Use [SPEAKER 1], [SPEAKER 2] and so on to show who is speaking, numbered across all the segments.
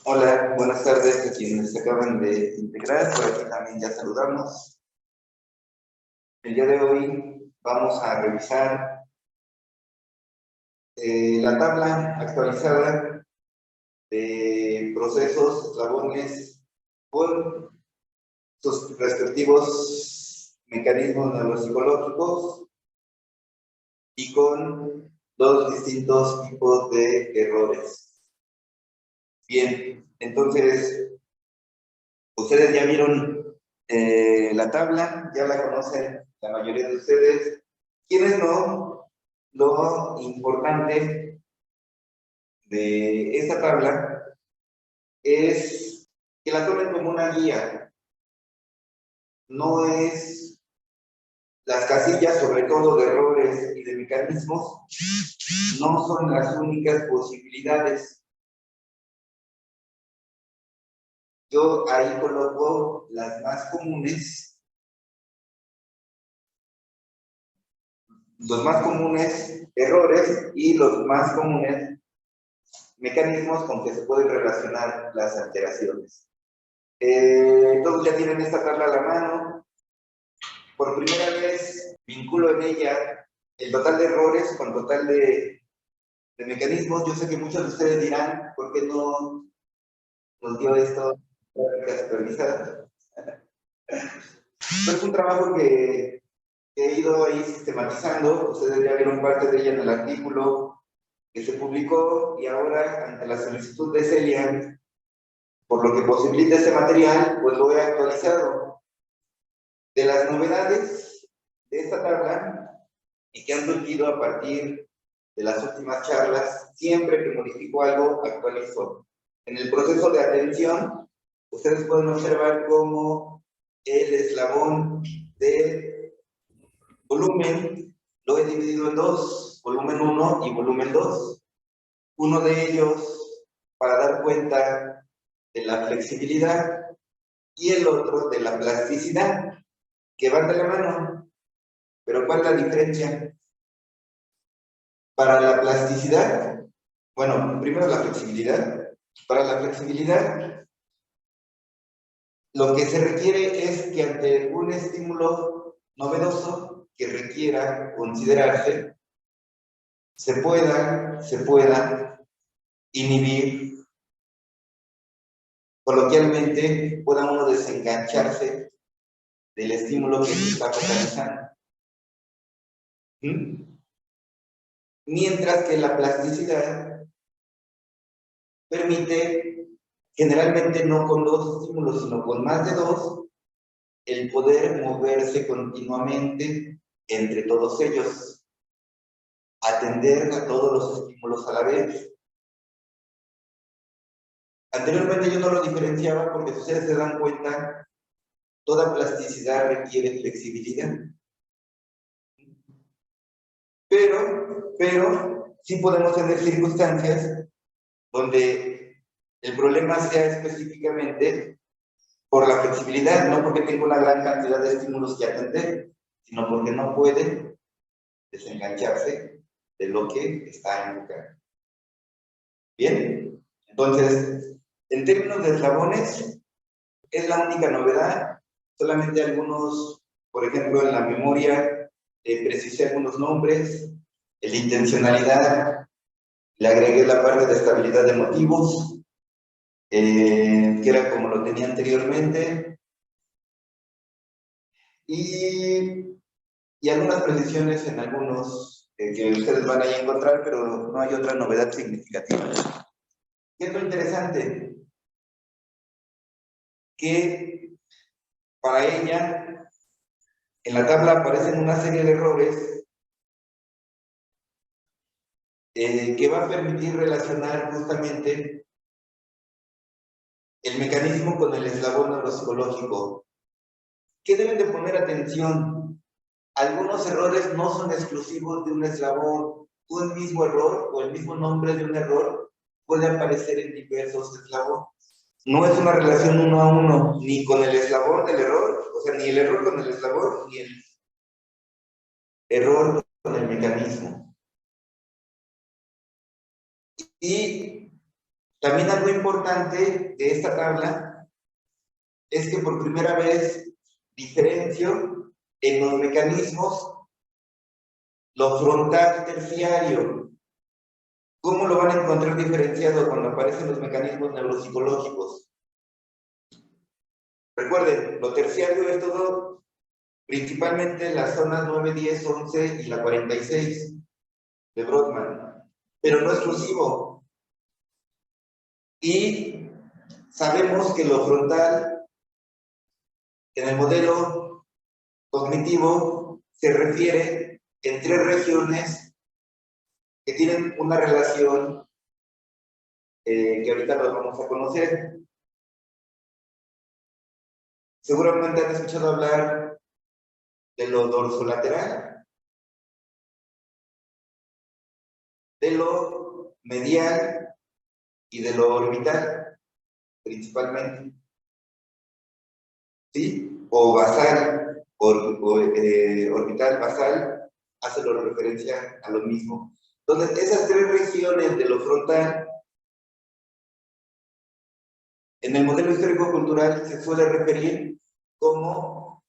[SPEAKER 1] Hola, buenas tardes a quienes se acaban de integrar. Por aquí también ya saludamos. El día de hoy vamos a revisar la tabla actualizada de procesos, eslabones con sus respectivos mecanismos neuropsicológicos y con dos distintos tipos de errores. Bien, entonces, ustedes ya vieron la tabla, ya la conocen la mayoría de ustedes. ¿Quiénes no? Lo importante de esta tabla es que la tomen como una guía. No es las casillas, sobre todo de errores y de mecanismos, no son las únicas posibilidades. Yo ahí coloco las más comunes, los más comunes errores y los más comunes mecanismos con que se pueden relacionar las alteraciones. Todos ya tienen esta tabla a la mano. Por primera vez vinculo en ella el total de errores con total de mecanismos. Yo sé que muchos de ustedes dirán, ¿por qué no nos dio esto supervisada? Es un trabajo que he ido ahí sistematizando. Ustedes ya vieron parte de ella en el artículo que se publicó y ahora, ante la solicitud de Celia, por lo que posibilita este material, pues lo he actualizado. De las novedades de esta tabla y que han surgido a partir de las últimas charlas, siempre que modifico algo, actualizo. En el proceso de atención, ustedes pueden observar cómo el eslabón de volumen lo he dividido en dos, volumen 1 y volumen 2. Uno de ellos para dar cuenta de la flexibilidad y el otro de la plasticidad, que van de la mano. Pero ¿cuál es la diferencia? Para la plasticidad, bueno, primero la flexibilidad. Para la flexibilidad, lo que se requiere es que ante un estímulo novedoso que requiera considerarse, se pueda inhibir, coloquialmente, pueda uno desengancharse del estímulo que se está focalizando. Mientras que la plasticidad permite, generalmente no con dos estímulos, sino con más de dos, el poder moverse continuamente entre todos ellos, atender a todos los estímulos a la vez. Anteriormente yo no lo diferenciaba porque si ustedes se dan cuenta, toda plasticidad requiere flexibilidad. Pero sí podemos tener circunstancias donde el problema sea específicamente por la flexibilidad, no porque tenga una gran cantidad de estímulos que atender, sino porque no puede desengancharse de lo que está enfocando. Bien, entonces, en términos de eslabones, es la única novedad. Solamente algunos, por ejemplo, en la memoria, precisé algunos nombres. En la intencionalidad, le agregué la parte de estabilidad de motivos, que era como lo tenía anteriormente. Y algunas precisiones en algunos que ustedes van a encontrar, pero no hay otra novedad significativa. ¿Qué es lo interesante? Que para ella, en la tabla aparecen una serie de errores que va a permitir relacionar justamente el mecanismo con el eslabón neuropsicológico. ¿Qué deben de poner atención? Algunos errores no son exclusivos de un eslabón. Un mismo error o el mismo nombre de un error puede aparecer en diversos eslabones. No es una relación uno a uno, ni con el eslabón del error, o sea, ni el error con el eslabón, ni el error con el mecanismo. Y También algo importante de esta tabla es que por primera vez diferencio en los mecanismos lo frontal y terciario. ¿Cómo lo van a encontrar diferenciado cuando aparecen los mecanismos neuropsicológicos? Recuerden, lo terciario es todo, principalmente las zonas 9, 10, 11 y la 46 de Brodmann, pero no exclusivo. Y sabemos que lo frontal, en el modelo cognitivo, se refiere en tres regiones que tienen una relación que ahorita lo vamos a conocer. Seguramente han escuchado hablar de lo dorsolateral, de lo medial y de lo orbital, principalmente. ¿Sí? O basal, orbital, basal, hace referencia a lo mismo. Entonces, esas tres regiones de lo frontal, en el modelo histórico-cultural se suele referir como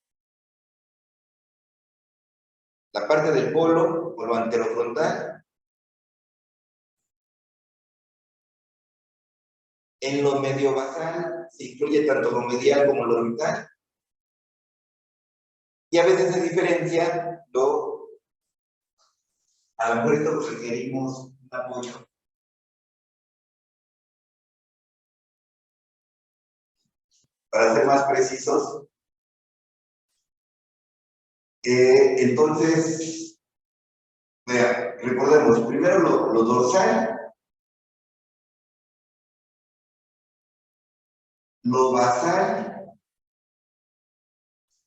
[SPEAKER 1] la parte del polo o lo anterofrontal. En lo medio basal se incluye tanto lo medial como lo orbital. Y a veces se diferencia a lo mejor esto requerimos un apoyo. Para ser más precisos, entonces, vea, recordemos, primero lo dorsal, lo basal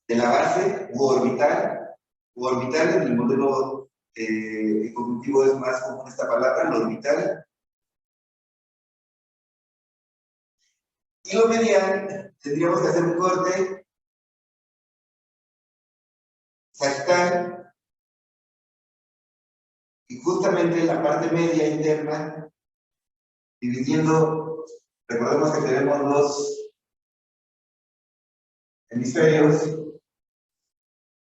[SPEAKER 1] de la base u orbital en el modelo cognitivo es más común esta palabra, lo orbital. Y lo medial, tendríamos que hacer un corte sagital y justamente la parte media interna, dividiendo, recordemos que tenemos dos hemisferios,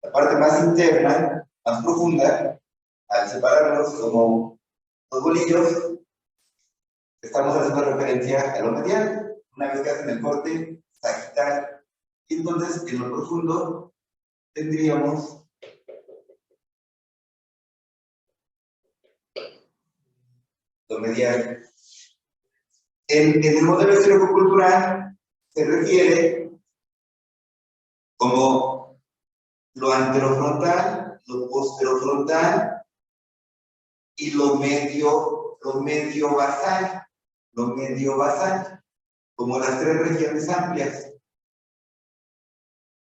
[SPEAKER 1] la parte más interna, más profunda, al separarlos como dos bolillos, estamos haciendo referencia a lo medial, una vez que hacen el corte sagital. Y entonces, en lo profundo, tendríamos lo medial. En el modelo histórico-cultural se refiere como lo anterofrontal, lo posterofrontal y lo medio basal, como las tres regiones amplias.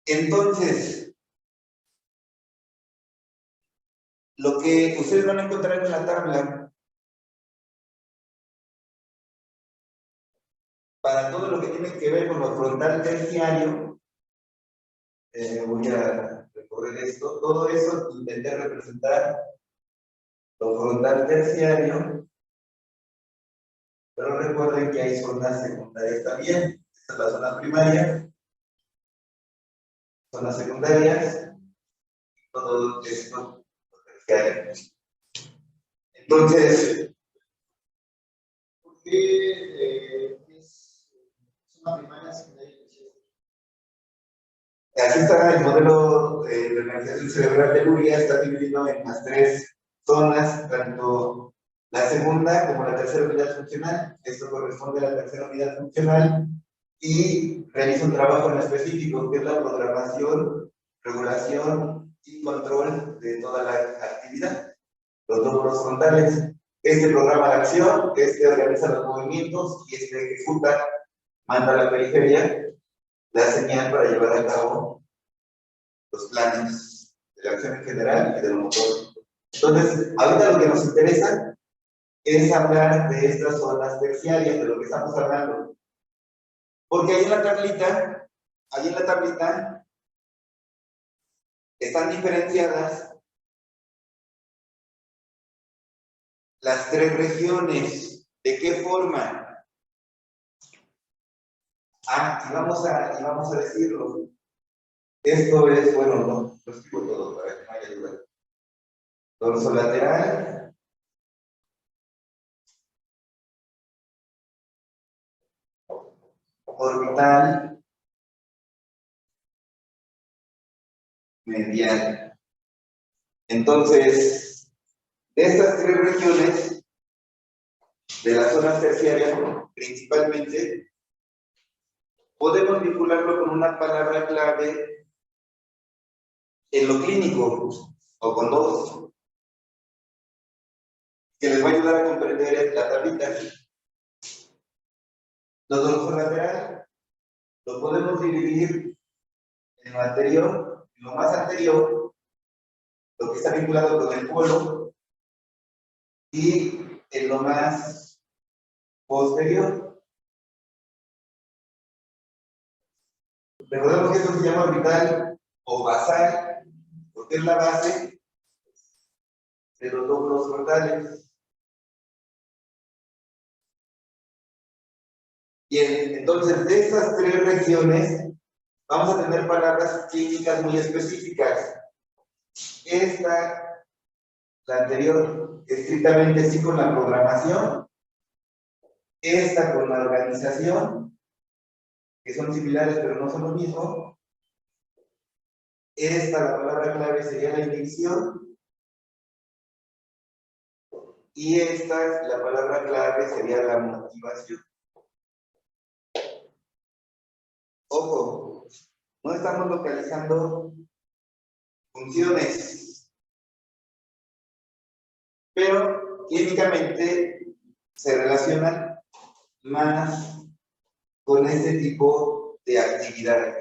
[SPEAKER 1] Entonces, lo que ustedes van a encontrar en la tabla, para todo lo que tiene que ver con lo frontal terciario, voy a recorrer esto, todo eso intenté representar lo frontal terciario, pero recuerden que hay zonas secundarias también. Esta es la zona primaria, zonas secundarias, todo esto terciario. Entonces, ¿por qué es zona primaria, secundaria y terciaria? Aquí está el modelo de organización cerebral de Luria, está dividido en las tres zonas, tanto la segunda como la tercera unidad funcional. Esto corresponde a la tercera unidad funcional y realiza un trabajo en específico, que es la programación, regulación y control de toda la actividad. Los lóbulos frontales, este programa la acción, este organiza los movimientos y este ejecuta, manda a la periferia la señal para llevar a cabo los planes de la acción en general y del motor. Entonces, ahorita lo que nos interesa es hablar de estas zonas terciarias, de lo que estamos hablando. Porque ahí en la tablita, están diferenciadas las tres regiones. ¿De qué forma? y vamos a decirlo. Esto es, bueno, no, lo escribo todo para que no haya duda. Dorsolateral, orbital, medial. Entonces, de estas tres regiones, de las zonas terciarias principalmente, podemos vincularlo con una palabra clave en lo clínico, o con dos, que les va a ayudar a comprender la tablita. Lo dorsolateral lo podemos dividir en lo anterior, en lo más anterior, lo que está vinculado con el polo, y en lo más posterior. Recordemos que esto se llama orbital o basal, porque es la base de los lóbulos frontales. Y entonces, de estas tres regiones, vamos a tener palabras clínicas muy específicas. Esta, la anterior, estrictamente sí con la programación. Esta con la organización, que son similares pero no son lo mismo. Esta, la palabra clave sería la inhibición. Y esta, la palabra clave sería la motivación. Ojo, no estamos localizando funciones, pero químicamente se relacionan más con este tipo de actividad.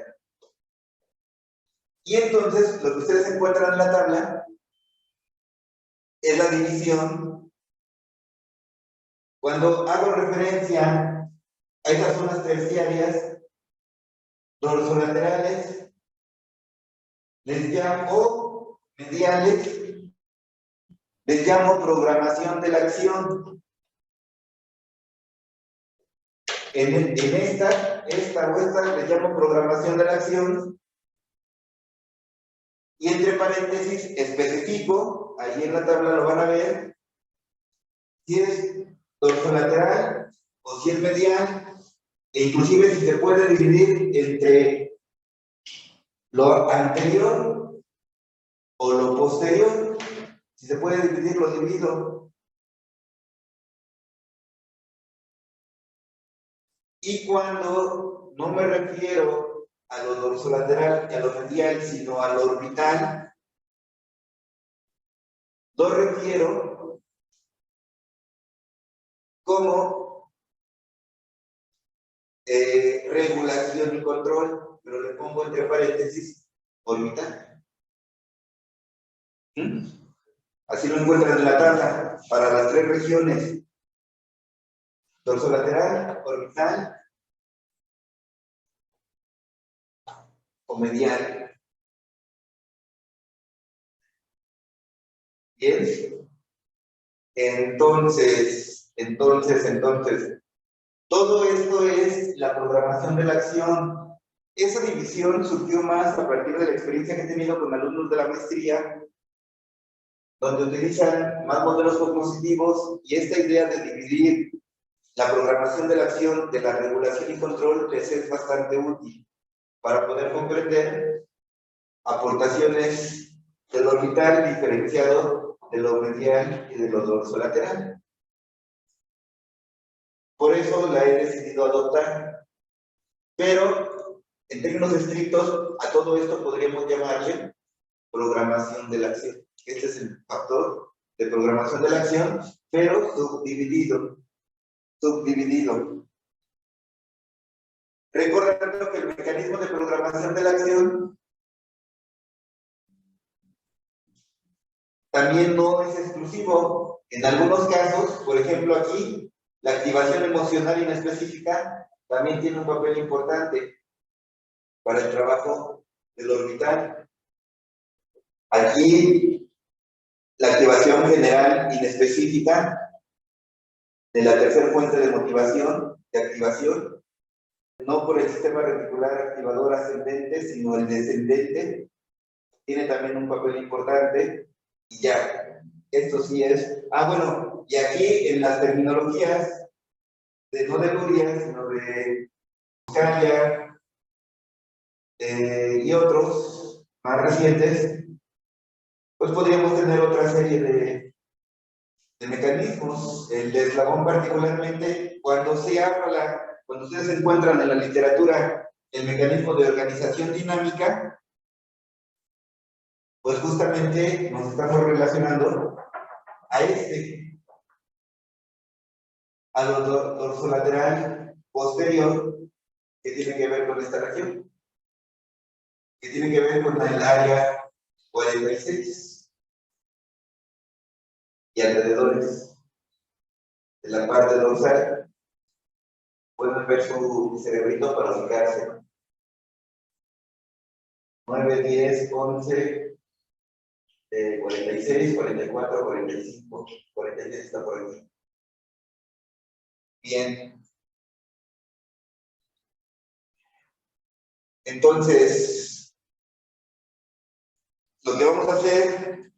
[SPEAKER 1] Y entonces, lo que ustedes encuentran en la tabla es la división. Cuando hago referencia a estas zonas terciarias, dorsolaterales, les llamo mediales, les llamo programación de la acción. En esta o esta les llamo programación de la acción. Y entre paréntesis especifico, ahí en la tabla lo van a ver, si es dorsolateral o si es medial, e inclusive si se puede dividir entre lo anterior o lo posterior. Si se puede dividir, lo divido. Y cuando no me refiero a lo dorsolateral y a lo medial, sino a lo orbital, lo refiero como regulación y control, pero le pongo entre paréntesis orbital. Así lo encuentran en la tabla para las tres regiones: dorsolateral, orbital o medial. Bien, entonces, todo esto es la programación de la acción. Esa división surgió más a partir de la experiencia que he tenido con alumnos de la maestría, donde utilizan más modelos cognitivos, y esta idea de dividir la programación de la acción de la regulación y control les es bastante útil para poder comprender aportaciones del orbital diferenciado de lo medial y de lo dorsolateral. Por eso la he decidido adoptar. Pero, en términos estrictos, a todo esto podríamos llamarle programación de la acción. Este es el factor de programación de la acción, pero subdividido. Recordando que el mecanismo de programación de la acción también no es exclusivo. En algunos casos, por ejemplo aquí, la activación emocional inespecífica también tiene un papel importante para el trabajo del orbital. Aquí, la activación general inespecífica de la tercera fuente de motivación, de activación, no por el sistema reticular activador ascendente, sino el descendente, tiene también un papel importante, y ya, esto sí es, bueno, y aquí en las terminologías, no de Luria, sino de Buscaglia, y otros más recientes, pues podríamos tener otra serie de mecanismos. El de eslabón particularmente, cuando se habla, cuando ustedes encuentran en la literatura el mecanismo de organización dinámica, pues justamente nos estamos relacionando a a lo dorsolateral posterior, que tiene que ver con esta región, que tiene que ver con el área 46 y alrededores de la parte dorsal. Pueden ver su cerebrito para ubicarse. 9, 10, 11, 46, 44, 45, 46 está por aquí. Bien. Entonces, lo que vamos a hacer,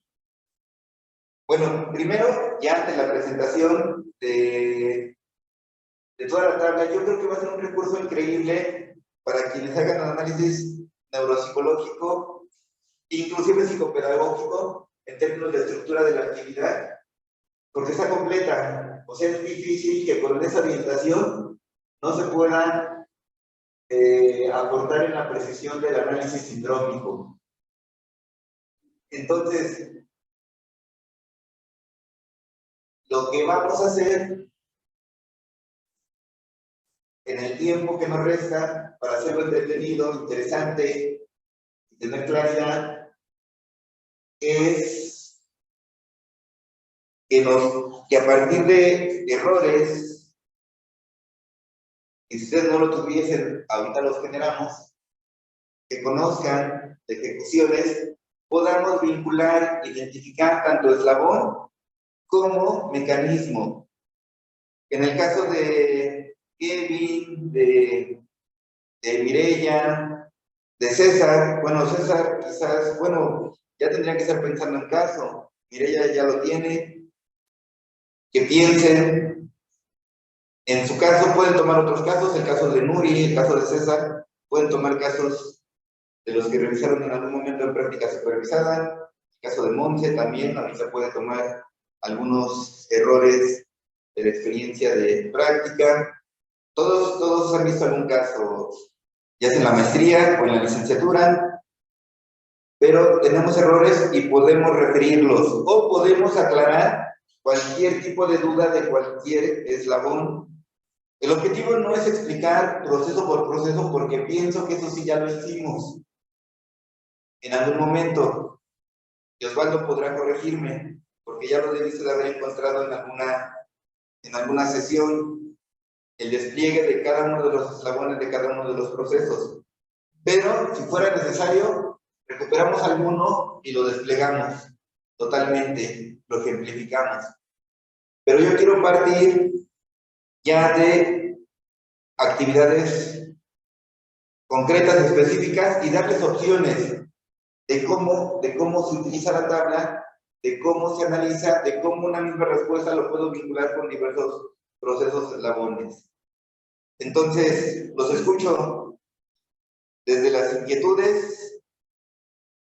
[SPEAKER 1] bueno, primero, ya ante la presentación de toda la tabla, yo creo que va a ser un recurso increíble para quienes hagan análisis neuropsicológico, inclusive psicopedagógico, en términos de estructura de la actividad, porque está completa. O sea, es difícil que con esa orientación no se pueda aportar en la precisión del análisis sindrómico. Entonces, lo que vamos a hacer en el tiempo que nos resta para hacerlo entretenido, interesante y tener claridad es que a partir de errores, y si ustedes no lo tuviesen, ahorita los generamos, que conozcan de ejecuciones, podamos vincular, identificar tanto eslabón como mecanismo. En el caso de Kevin, de Mireya, de César, bueno, César quizás, bueno, ya tendría que estar pensando en caso, Mireya ya lo tiene, que piensen, en su caso pueden tomar otros casos, el caso de Nuri, el caso de César, pueden tomar casos de los que revisaron en algún momento en práctica supervisada, el caso de Monse también, ahorita puede tomar algunos errores de la experiencia de práctica. Todos han visto algún caso, ya sea en la maestría o en la licenciatura, pero tenemos errores y podemos referirlos o podemos aclarar cualquier tipo de duda de cualquier eslabón. El objetivo no es explicar proceso por proceso, porque pienso que eso sí ya lo hicimos en algún momento, y Osvaldo podrá corregirme, porque ya lo debiste de haber encontrado en alguna sesión, el despliegue de cada uno de los eslabones de cada uno de los procesos. Pero, si fuera necesario, recuperamos alguno y lo desplegamos totalmente, lo ejemplificamos. Pero yo quiero partir ya de actividades concretas, específicas, y darles opciones de cómo se utiliza la tabla, de cómo se analiza, de cómo una misma respuesta lo puedo vincular con diversos procesos eslabones. Entonces, los escucho desde las inquietudes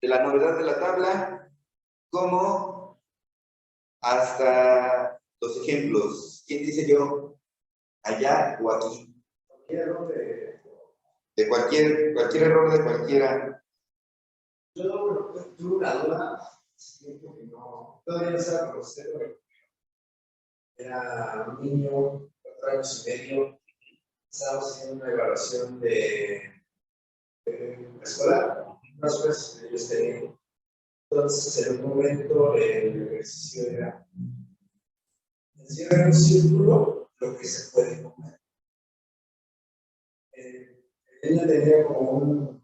[SPEAKER 1] de la novedad de la tabla, como hasta los ejemplos. ¿Quién dice yo? ¿Allá o aquí? De cualquier error de cualquiera.
[SPEAKER 2] Yo tuve una duda, siento que no, todavía no estaba conociendo. Era un niño, 4 años y medio, estábamos haciendo una evaluación de escolar, más veces ellos tenían. Entonces, en un momento, el ejercicio era encierra un círculo lo que se puede comer. Ella tenía como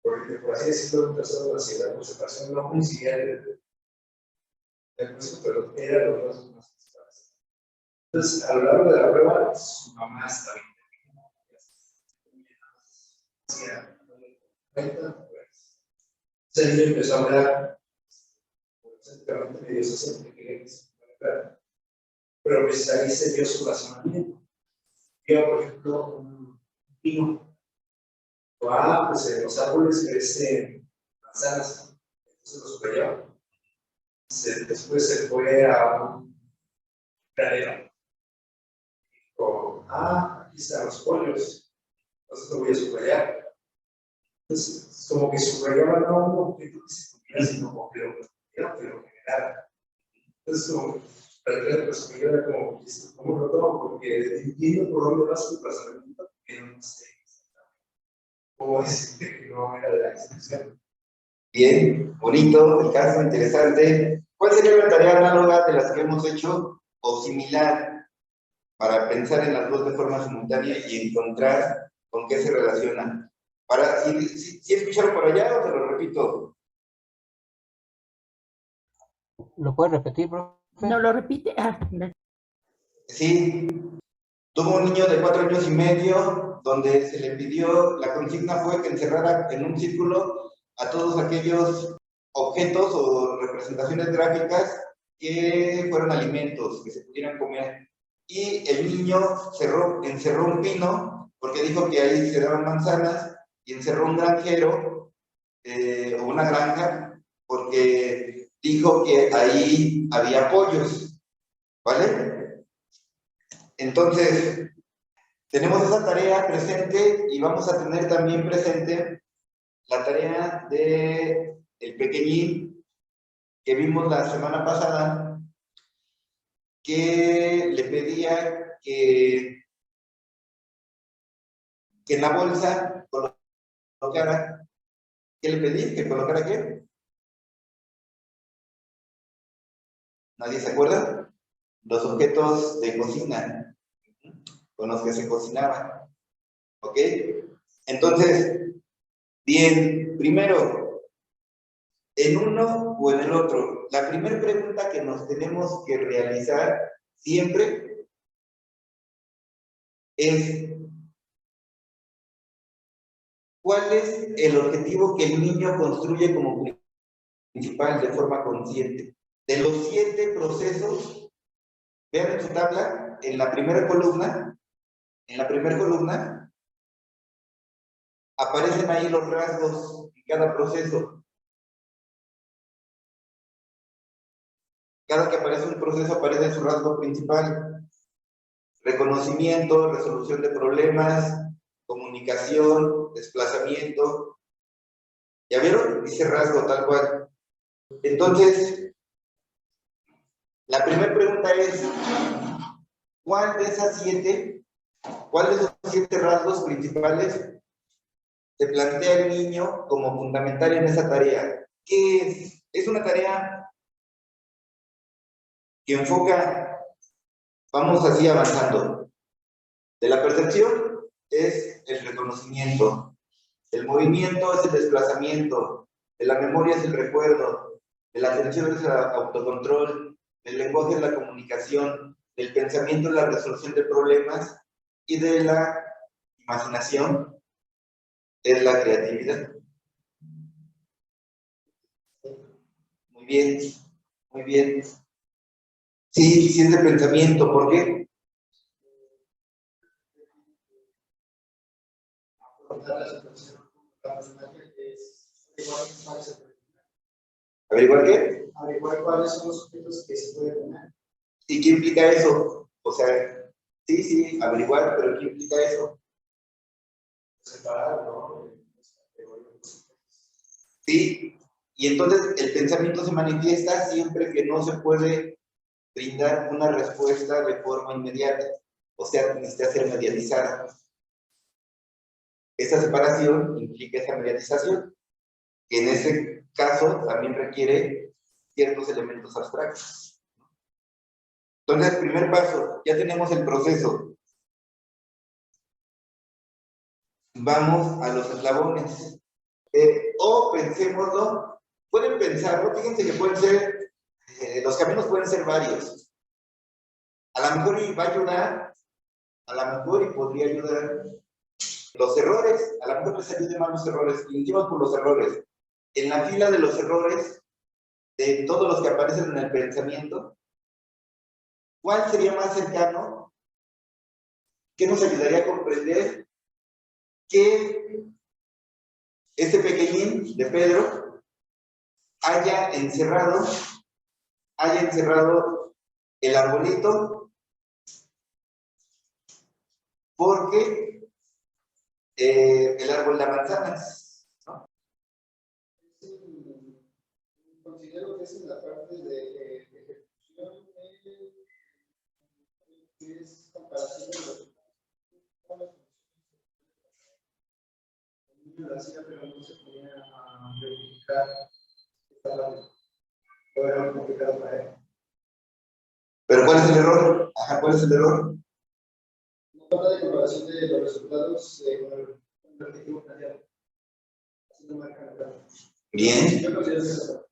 [SPEAKER 2] por así decirlo, un trastorno de ansiedad, la concentración no coincidía el curso, pero era lo más entonces, a lo largo de la prueba, su mamá estaba decía, pues, el niño empezó a hablar, prácticamente medio se siente que es, pero pues ahí se dio su razonamiento. Yo, por ejemplo, un pino, pues en los árboles crecen manzanas, entonces los subió. Después se fue a un granero. Aquí están los pollos, entonces lo voy a subrayar. Entonces, como que subrayaba no un objeto que se tuviera, sino como que lo generara. Entonces, como para pues yo era como, ¿cómo lo tomo? Porque entiendo por dónde va su razonamiento, pero no sé cómo decirte que no era de la excepción.
[SPEAKER 1] Bien, bonito, el caso interesante. ¿Cuál sería la tarea análoga de las que hemos hecho o similar para pensar en las dos de forma simultánea y encontrar con qué se relacionan? ¿Sí escucharon por allá o te lo repito?
[SPEAKER 3] ¿Lo puedes repetir, profe?
[SPEAKER 4] No lo repite.
[SPEAKER 1] Sí, tuvo un niño de 4 años y medio donde se le pidió, la consigna fue que encerrara en un círculo a todos aquellos objetos o representaciones gráficas que fueran alimentos, que se pudieran comer. Y el niño encerró un pino porque dijo que ahí se daban manzanas, y encerró un granjero o una granja porque dijo que ahí había pollos, ¿vale? Entonces, tenemos esa tarea presente y vamos a tener también presente la tarea de el pequeñín que vimos la semana pasada, que le pedía que en la bolsa colocara, ¿qué le pedí? ¿Que colocara qué? ¿Nadie se acuerda? Los objetos de cocina con los que se cocinaba. ¿Ok? Entonces, bien, primero, en uno o en el otro. La primera pregunta que nos tenemos que realizar siempre es: ¿cuál es el objetivo que el niño construye como principal de forma consciente? De los 7 procesos, vean en su tabla, en la primera columna, aparecen ahí los rasgos de cada proceso. Cada que aparece un proceso aparece su rasgo principal: reconocimiento, resolución de problemas, comunicación, desplazamiento. ¿Ya vieron? Dice rasgo tal cual. Entonces, la primera pregunta es: ¿cuál de esos 7 rasgos principales se plantea el niño como fundamental en esa tarea? ¿Qué es? Es una tarea que enfoca, vamos así avanzando. De la percepción es el reconocimiento, el movimiento es el desplazamiento, de la memoria es el recuerdo, de la atención es el autocontrol, del lenguaje es la comunicación, del pensamiento es la resolución de problemas, y de la imaginación es la creatividad. Muy bien, muy bien. Sí, sí es de pensamiento, ¿por qué? ¿Averiguar qué?
[SPEAKER 2] Averiguar cuáles son los objetos que se pueden poner.
[SPEAKER 1] ¿Y qué implica eso? O sea, sí, averiguar, pero ¿qué implica eso?
[SPEAKER 2] Separar, ¿no?
[SPEAKER 1] Sí, y entonces el pensamiento se manifiesta siempre que no se puede brindar una respuesta de forma inmediata, o sea, necesita ser mediatizada. Esa separación implica esa mediatización, que en ese caso también requiere ciertos elementos abstractos. Entonces, primer paso, ya tenemos el proceso. Vamos a los eslabones. O pensémoslo, pueden pensarlo, fíjense que pueden ser, los caminos pueden ser varios. A lo mejor y va a ayudar, a lo mejor y podría ayudar los errores, a la mejor les ayude más los errores, iniciamos por los errores. En la fila de los errores, de todos los que aparecen en el pensamiento, ¿cuál sería más cercano? ¿Qué nos ayudaría a comprender que este pequeñín de Pedro haya encerrado el arbolito porque el árbol da manzanas, ¿no?
[SPEAKER 2] Considero que es en la parte de ejecución, que es comparación de los lo hacía, pero no se ponía a verificar que estaba o era complicado para él.
[SPEAKER 1] ¿Pero cuál es el error? Ajá, ¿cuál es el error?
[SPEAKER 2] No habla de comparación de los resultados con el objetivo planteado. Así no marca la cara.
[SPEAKER 1] Bien.
[SPEAKER 2] Yo considero que eso.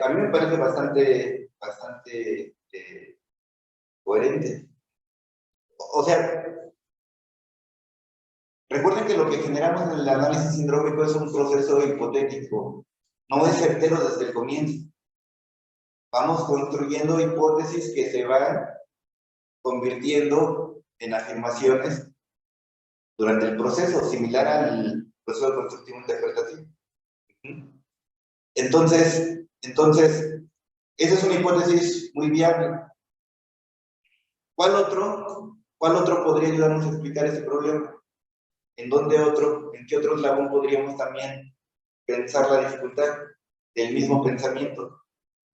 [SPEAKER 1] A mí me parece bastante coherente. O sea, recuerden que lo que generamos en el análisis sindrómico es un proceso hipotético, no es certero desde el comienzo. Vamos construyendo hipótesis que se van convirtiendo en afirmaciones durante el proceso, similar al proceso constructivo interpretativo. Entonces, esa es una hipótesis muy viable. ¿Cuál otro podría ayudarnos a explicar ese problema? ¿En qué otro eslabón podríamos también pensar la dificultad del mismo pensamiento?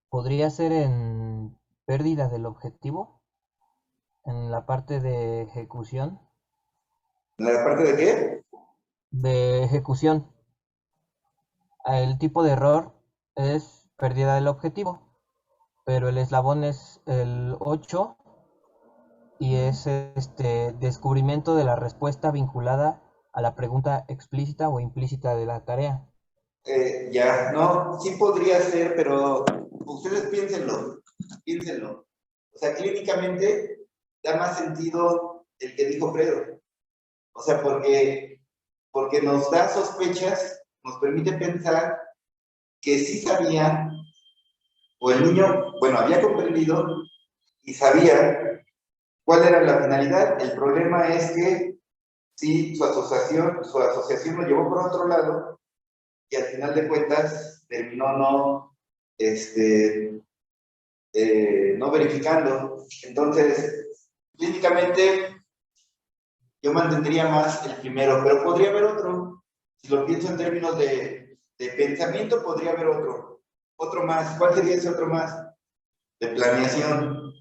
[SPEAKER 3] ¿Podría ser en pérdida del objetivo? ¿En la parte de ejecución?
[SPEAKER 1] ¿En la parte de qué?
[SPEAKER 3] De ejecución. El tipo de error es pérdida del objetivo, pero el eslabón es el 8 y es este descubrimiento de la respuesta vinculada a la pregunta explícita o implícita de la tarea.
[SPEAKER 1] Ya, no, sí podría ser, pero ustedes piénsenlo. O sea, clínicamente da más sentido el que dijo Fredo. O sea, porque nos da sospechas, nos permite pensar que sí sabía, o el niño, bueno, había comprendido y sabía cuál era la finalidad. El problema es que sí, su asociación lo llevó por otro lado y al final de cuentas terminó no verificando. Entonces, clínicamente yo mantendría más el primero, pero podría haber otro. Si lo pienso en términos de pensamiento, podría haber otro más. ¿Cuál sería ese otro más? De planeación.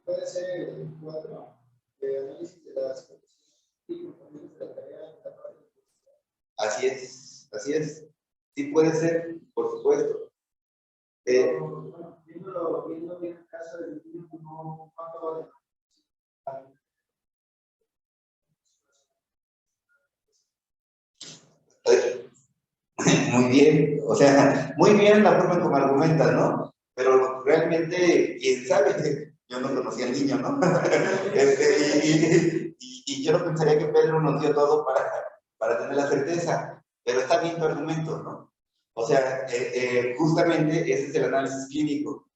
[SPEAKER 2] Puede ser el 4, análisis de las condiciones y componentes de la tarea.
[SPEAKER 1] Así es. Sí puede ser, por supuesto.
[SPEAKER 2] Bueno, viendo bien el caso del niño, no, ¿cuánto vale?
[SPEAKER 1] Muy bien, o sea, muy bien la forma en como argumentas, ¿no? Pero realmente, quién sabe, yo no conocía al niño, ¿no? Y yo no pensaría que Pedro nos dio todo para tener la certeza, pero está bien tu argumento, ¿no? O sea, justamente ese es el análisis clínico,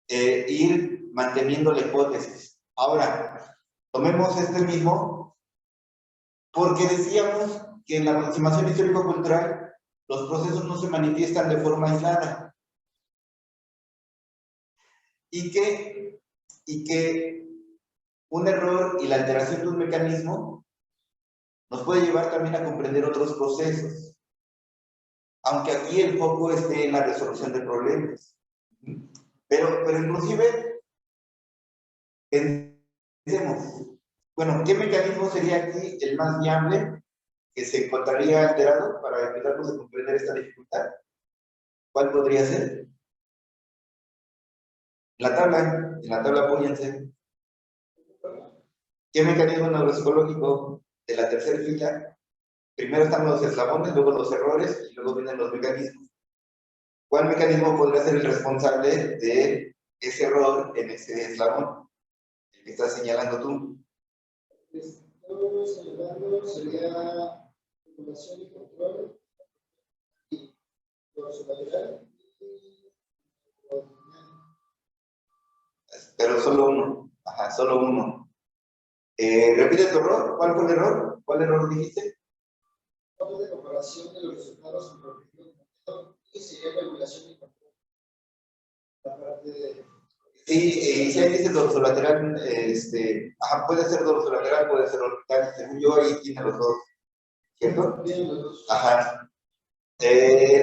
[SPEAKER 1] ir manteniendo la hipótesis. Ahora, tomemos este mismo, porque decíamos que en la aproximación histórico-cultural los procesos no se manifiestan de forma aislada y que un error y la alteración de un mecanismo nos puede llevar también a comprender otros procesos, aunque aquí el foco esté en la resolución de problemas. Pero inclusive pensemos, bueno, ¿qué mecanismo sería aquí el más viable que se encontraría alterado para ayudarnos a comprender esta dificultad? ¿Cuál podría ser? En la tabla apóyense. ¿Qué mecanismo neuropsicológico de la tercera fila? Primero están los eslabones, luego los errores y luego vienen los mecanismos. ¿Cuál mecanismo podría ser el responsable de ese error en ese eslabón? El que estás señalando tú.
[SPEAKER 2] Estamos señalando sería regulación y control y dorso lateral y
[SPEAKER 1] Pero solo uno. Ajá, solo uno. Repite tu error. ¿Cuál fue el error? ¿Cuál error dijiste?
[SPEAKER 2] de comparación de los resultados en el objetivo y sería regulación y control. La parte de
[SPEAKER 1] Sí, y si ahí dice dorsolateral, ajá, puede ser dorsolateral, puede ser orbital. Según yo, ahí tiene los dos, ¿cierto? Ajá.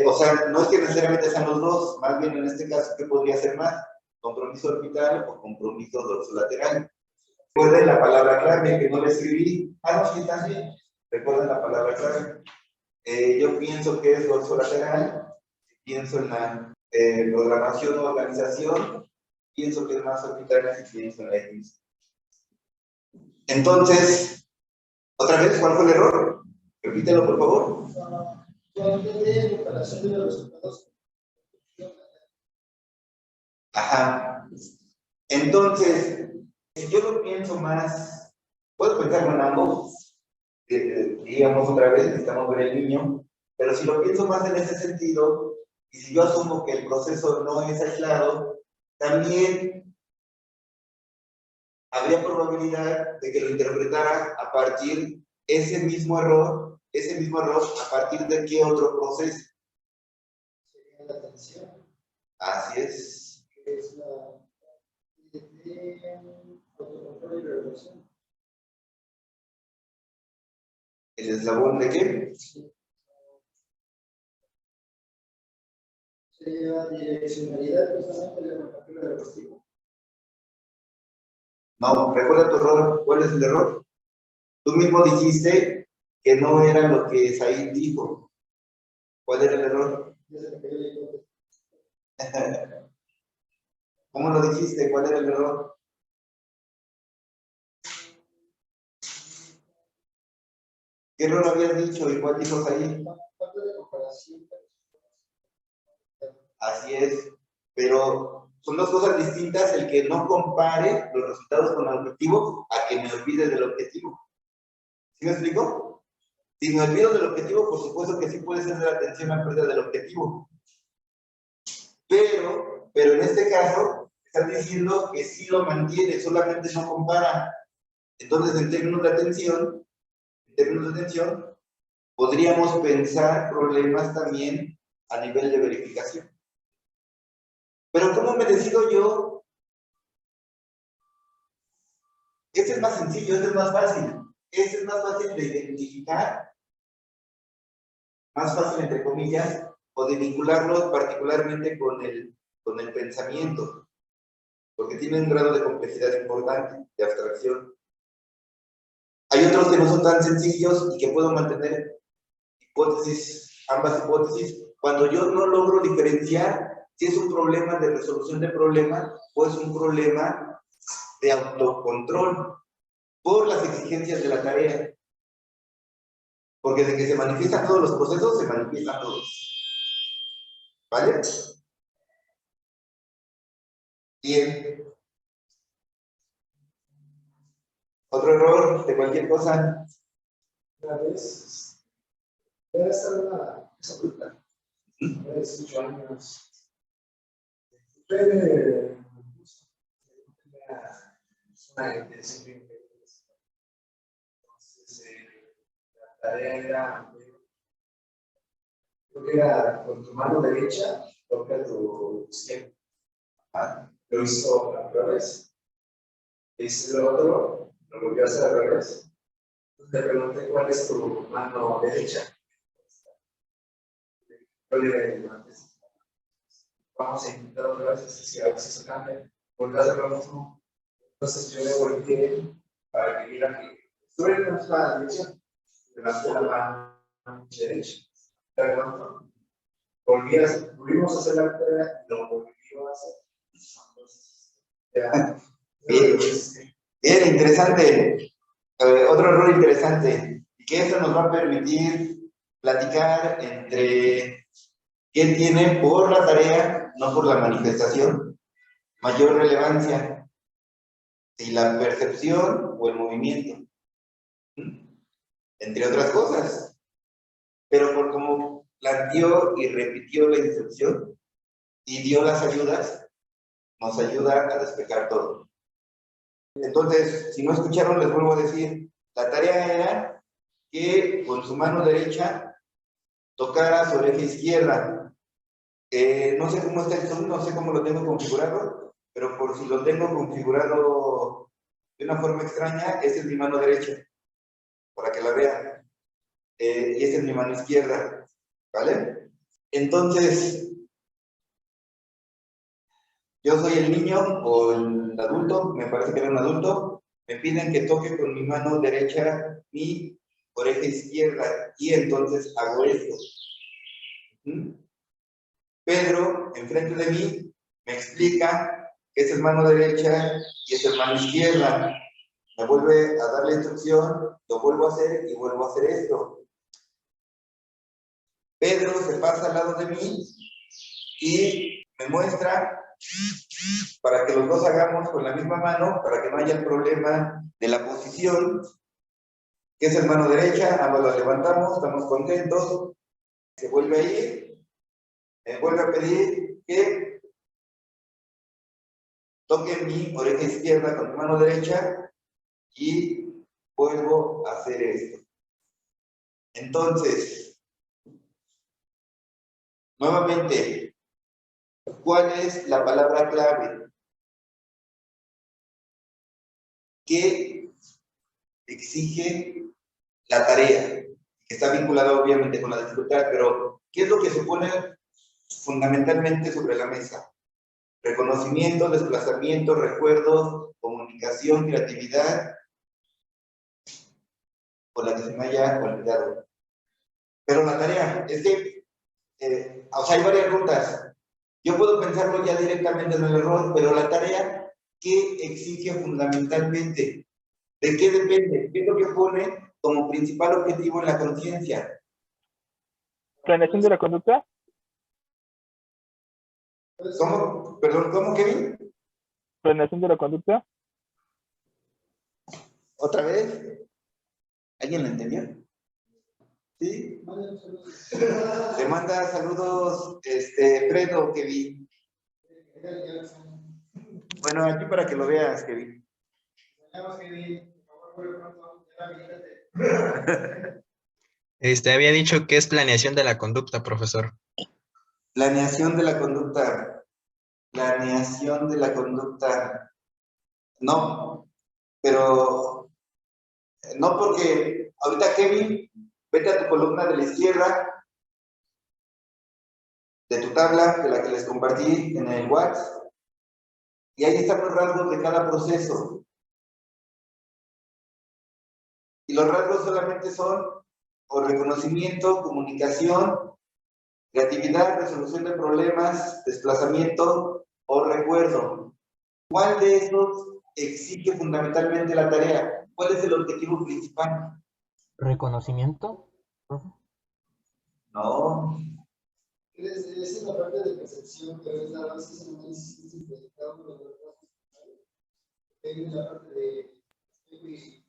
[SPEAKER 1] O sea, no es que necesariamente sean los dos, más bien en este caso, ¿qué podría ser más? Compromiso orbital o compromiso dorsolateral. Recuerden la palabra clave que no le escribí. Ah, no, sí, está bien. Recuerden la palabra clave. Yo pienso que es dorsolateral, pienso en la programación o organización, pienso que es más orbital y pienso en la X. Entonces, otra vez, ¿cuál fue el error? Repítelo, por favor.
[SPEAKER 2] de comparación de los resultados.
[SPEAKER 1] Ajá. Entonces, si yo lo pienso más, puedo pensarlo en ambos, digamos otra vez, necesitamos ver el niño, pero si lo pienso más en ese sentido, y si yo asumo que el proceso no es aislado, también habría probabilidad de que lo interpretara a partir ese mismo error, a partir de qué otro proceso.
[SPEAKER 2] Sería la atención,
[SPEAKER 1] Así es.
[SPEAKER 2] que es la autocontrol y regulación.
[SPEAKER 1] ¿El eslabón de qué?
[SPEAKER 2] Sería direccionalidad, justamente de la factura del castigo.
[SPEAKER 1] No, recuerda tu error. ¿Cuál es el error? Tú mismo dijiste que no era lo que Said dijo. ¿Cuál era el error? ¿Cómo lo dijiste? ¿Cuál era el error? ¿Qué error habías dicho y cuál dijo Said?
[SPEAKER 2] Falta de comparación.
[SPEAKER 1] Así es, pero son dos cosas distintas el que no compare los resultados con el objetivo a que me olvide del objetivo. ¿Sí me explico? Si me olvido del objetivo, por supuesto que sí puede ser de la atención a pérdida del objetivo. Pero en este caso, están diciendo que sí lo mantiene, solamente no compara. Entonces, en términos de atención, podríamos pensar problemas también a nivel de verificación. Pero ¿cómo me decido yo? Este es más sencillo, este es más fácil. Este es más fácil de identificar, más fácil entre comillas, o de vincularlo particularmente con el pensamiento, porque tiene un grado de complejidad importante, de abstracción. Hay otros que no son tan sencillos y que puedo mantener ambas hipótesis, cuando yo no logro diferenciar si es un problema de resolución de problema o es un problema de autocontrol por las exigencias de la tarea. Porque de que se manifiestan todos los procesos, se manifiestan todos. ¿Vale? Bien. Otro error de cualquier cosa.
[SPEAKER 2] Una vez, debe estar una absoluta. Una vez 8 años. Puede una intención. Entonces, la tarea era, creo que era con tu mano derecha, toca tu izquierda. Lo hizo al revés. Hice lo otro, lo volvió a hacer al revés. Entonces te pregunté cuál es tu mano derecha. Yo le levanté. Vamos a intentar otra vez, si a ver si eso cambia. Volvió a hacer lo mismo. Entonces yo le volteé para que viera que estuve en la misma dirección. Levanté la mano derecha. La levantó. Volvimos a hacer la tarea y lo volvió a hacer. Entonces, ya.
[SPEAKER 1] Bien, interesante. Otro error interesante, y que esto nos va a permitir platicar entre quién tiene por la tarea, no por la manifestación, mayor relevancia, si la percepción o el movimiento. Entre otras cosas. Pero por como planteó y repitió la instrucción y dio las ayudas, nos ayuda a despejar todo. Entonces, si no escucharon, les vuelvo a decir, la tarea era que con su mano derecha tocara su oreja izquierda. No sé cómo está el zoom, no sé cómo lo tengo configurado, pero por si lo tengo configurado de una forma extraña, esa es mi mano derecha, para que la vean. Y esta es mi mano izquierda, ¿vale? Entonces, yo soy el niño o el adulto, me parece que era un adulto, me piden que toque con mi mano derecha mi oreja izquierda y entonces hago esto. Pedro, enfrente de mí, me explica que esa es mano derecha y esa es mano izquierda. Me vuelve a dar la instrucción, lo vuelvo a hacer y vuelvo a hacer esto. Pedro se pasa al lado de mí y me muestra para que los dos hagamos con la misma mano, para que no haya el problema de la posición, que es el mano derecha, ambos la levantamos, estamos contentos, se vuelve a ir, me vuelve a pedir que toque mi oreja izquierda con mi mano derecha y vuelvo a hacer esto. Entonces, nuevamente, ¿cuál es la palabra clave? ¿Qué exige la tarea? Que está vinculada obviamente con la dificultad, pero ¿qué es lo que se pone fundamentalmente sobre la mesa? Reconocimiento, desplazamiento, recuerdos, comunicación, creatividad, por la que se me haya olvidado. Pero la tarea es que, o sea, hay varias rutas. Yo puedo pensarlo ya directamente en el error, pero la tarea, ¿qué exige fundamentalmente? ¿De qué depende? ¿Qué es lo que pone como principal objetivo en la conciencia?
[SPEAKER 4] ¿Planeación de la conducta?
[SPEAKER 1] ¿Cómo? Perdón, ¿cómo, Kevin?
[SPEAKER 4] ¿Planeación de la conducta?
[SPEAKER 1] ¿Otra vez? ¿Alguien lo entendió? ¿Sí? Te manda saludos, Fredo, Kevin. Bueno, aquí para que lo veas, Kevin.
[SPEAKER 5] Había dicho que es planeación de la conducta, profesor.
[SPEAKER 1] Planeación de la conducta. Planeación de la conducta. No, pero no porque ahorita, Kevin, vete a tu columna de la izquierda de tu tabla, de la que les compartí en el WhatsApp, y ahí están los rasgos de cada proceso. Y los rasgos solamente son o reconocimiento, comunicación, creatividad, resolución de problemas, desplazamiento o recuerdo. ¿Cuál de estos exige fundamentalmente la tarea? ¿Cuál es el objetivo principal?
[SPEAKER 3] ¿Reconocimiento, profe?
[SPEAKER 1] No.
[SPEAKER 2] Esa es la parte de percepción, que es la base de análisis de cada uno de los datos. Hay la parte de.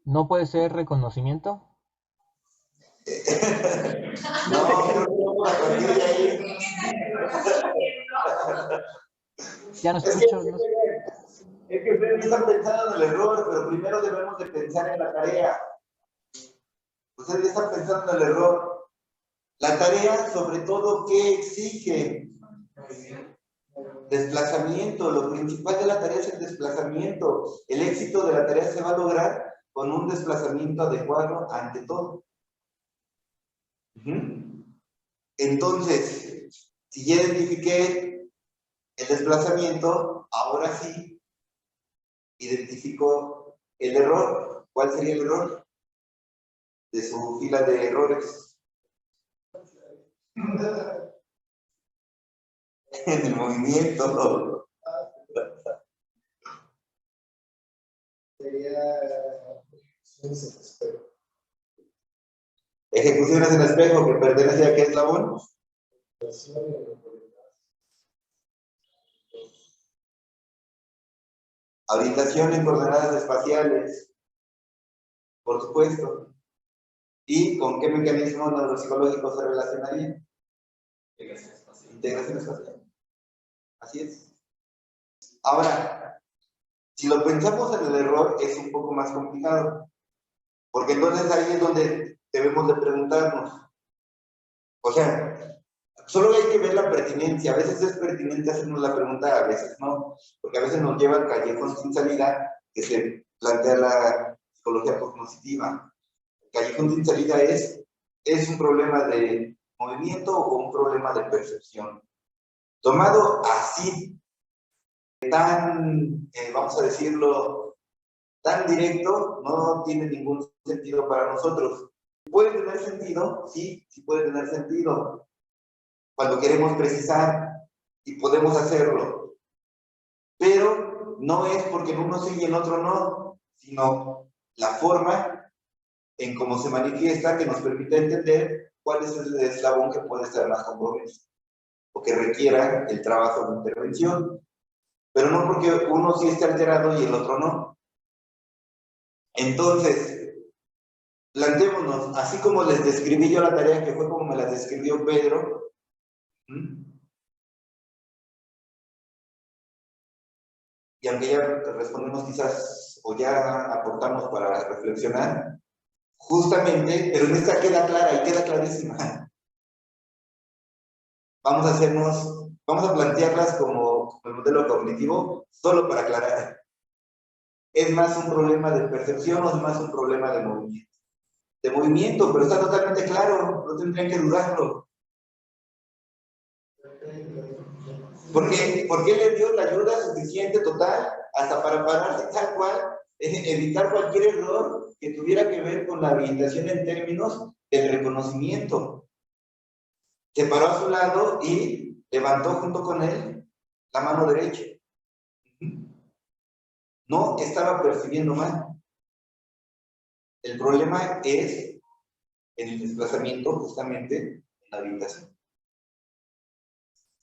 [SPEAKER 3] ¿No puede ser reconocimiento?
[SPEAKER 1] No, creo que vamos a partir de ahí.
[SPEAKER 3] Ya no
[SPEAKER 1] Es que,
[SPEAKER 3] escucho.
[SPEAKER 1] es que ustedes están pensando en el error, pero primero debemos de pensar en la tarea. Ustedes están pensando en el error. La tarea, sobre todo, ¿qué exige? Desplazamiento. Lo principal de la tarea es el desplazamiento. El éxito de la tarea se va a lograr con un desplazamiento adecuado ante todo. Entonces, si ya identifiqué el desplazamiento, ahora sí identifico el error. ¿Cuál sería el error? De su fila de errores. En el movimiento. Ejecuciones en espejo, que pertenece a qué eslabón. Orientación en coordenadas espaciales. por supuesto. ¿Y con qué mecanismos neuropsicológicos se relacionarían? Integración espacial. Así es. Ahora, si lo pensamos en el error, es un poco más complicado. Porque entonces ahí es donde debemos de preguntarnos. O sea, solo hay que ver la pertinencia. A veces es pertinente hacernos la pregunta, a veces no. Porque a veces nos lleva al callejón sin salida que se plantea la psicología cognitiva. El callejón sin salida es un problema de movimiento o un problema de percepción. Tomado así, tan, vamos a decirlo, tan directo, no tiene ningún sentido para nosotros. ¿Puede tener sentido? Sí, sí puede tener sentido. Cuando queremos precisar y podemos hacerlo. Pero no es porque en uno sí y en otro no, sino la forma en cómo se manifiesta que nos permite entender cuál es el eslabón que puede estar más comprometido o que requiera el trabajo de intervención. Pero no porque uno sí esté alterado y el otro no. Entonces, planteémonos, así como les describí yo la tarea, que fue como me la describió Pedro, y aunque ya respondemos quizás, o ya aportamos para reflexionar, justamente, pero en esta queda clara y queda clarísima. Vamos a plantearlas como el modelo cognitivo, solo para aclarar. ¿Es más un problema de percepción o es más un problema de movimiento? De movimiento, pero está totalmente claro, no tendrían que dudarlo. ¿Por qué le dio la ayuda suficiente total hasta para pararse tal cual, evitar cualquier error que tuviera que ver con la habilitación en términos del reconocimiento? Se paró a su lado y levantó junto con él la mano derecha. No estaba percibiendo mal. El problema es en el desplazamiento justamente en la habilitación.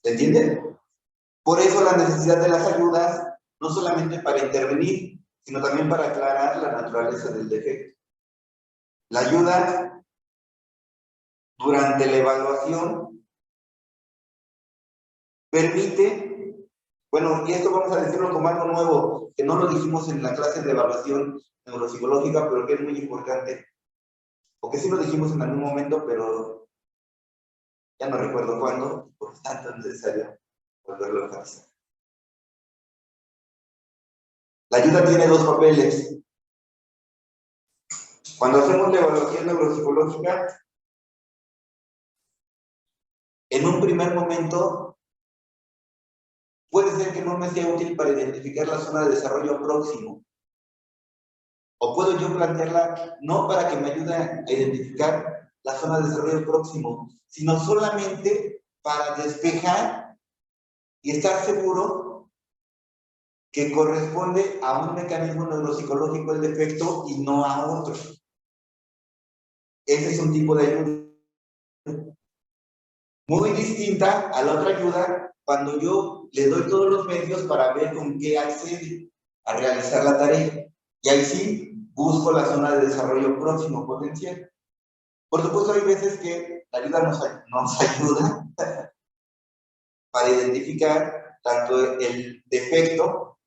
[SPEAKER 1] ¿Se entiende? Por eso la necesidad de las ayudas, no solamente para intervenir, sino también para aclarar la naturaleza del defecto. La ayuda durante la evaluación permite, bueno, y esto vamos a decirlo como algo nuevo, que no lo dijimos en la clase de evaluación neuropsicológica, pero que es muy importante. O que sí lo dijimos en algún momento, pero ya no recuerdo cuándo, por tanto es necesario volverlo a enfatizar. La ayuda tiene dos papeles. Cuando hacemos la evaluación neuropsicológica, en un primer momento, puede ser que no me sea útil para identificar la zona de desarrollo próximo. O puedo yo plantearla no para que me ayude a identificar la zona de desarrollo próximo, sino solamente para despejar y estar seguro que corresponde a un mecanismo neuropsicológico el defecto y no a otro. Ese es un tipo de ayuda muy distinta a la otra ayuda cuando yo le doy todos los medios para ver con qué accede a realizar la tarea. Y ahí sí busco la zona de desarrollo próximo potencial. Por supuesto, hay veces que la ayuda nos ayuda para identificar tanto el defecto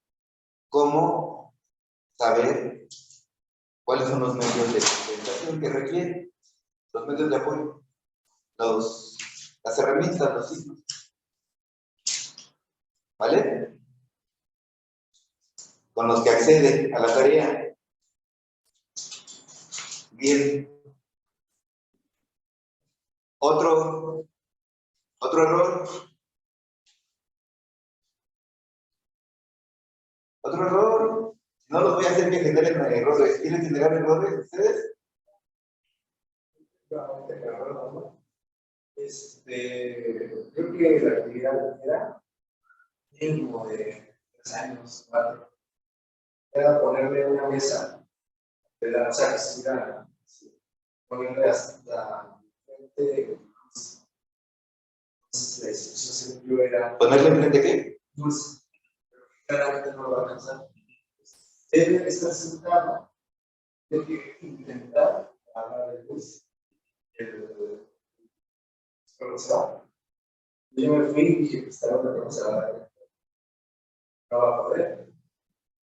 [SPEAKER 1] como saber cuáles son los medios de compensación que requiere, los medios de apoyo, las herramientas, los signos. ¿Vale? Con los que accede a la tarea. Bien. Otro error. Otro error. No los voy a hacer que generen errores. ¿Quieren generar errores ustedes?
[SPEAKER 2] Creo que la actividad era mínimo de 3 años, 4. Era ponerle una mesa, o sea, que se iba ponerle hasta frente. Entonces, la instrucción yo era.
[SPEAKER 1] ¿Ponerle frente qué?
[SPEAKER 2] Dulce. Claramente no lo va a alcanzar. Debe estar sentado de que intentar hablar de luz. El profesor. Yo me fui y dije, pues estaba la profesora, no va a poder.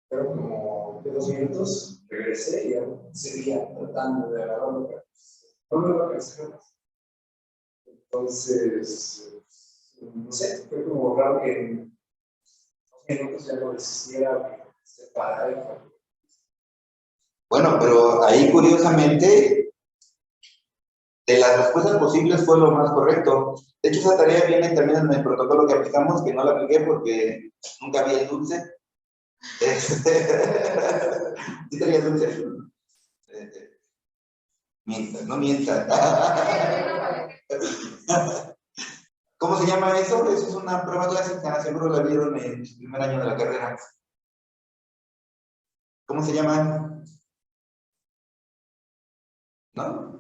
[SPEAKER 2] Pero como de 2 minutos regresé y aún seguía tratando de agarrarlo, pero no me lo alcancé más. Entonces, no sé, fue como raro que en 2 minutos ya no desistiera, que se parara.
[SPEAKER 1] Bueno, pero ahí curiosamente, de las respuestas posibles fue lo más correcto. De hecho, esa tarea viene también en el protocolo que aplicamos, que no la apliqué porque nunca vi el dulce. ¿Sí traía dulce? Mientan, no mientan. ¿Cómo se llama eso? Eso es una prueba clásica, seguro la vieron en el primer año de la carrera. ¿Cómo se llama? ¿No?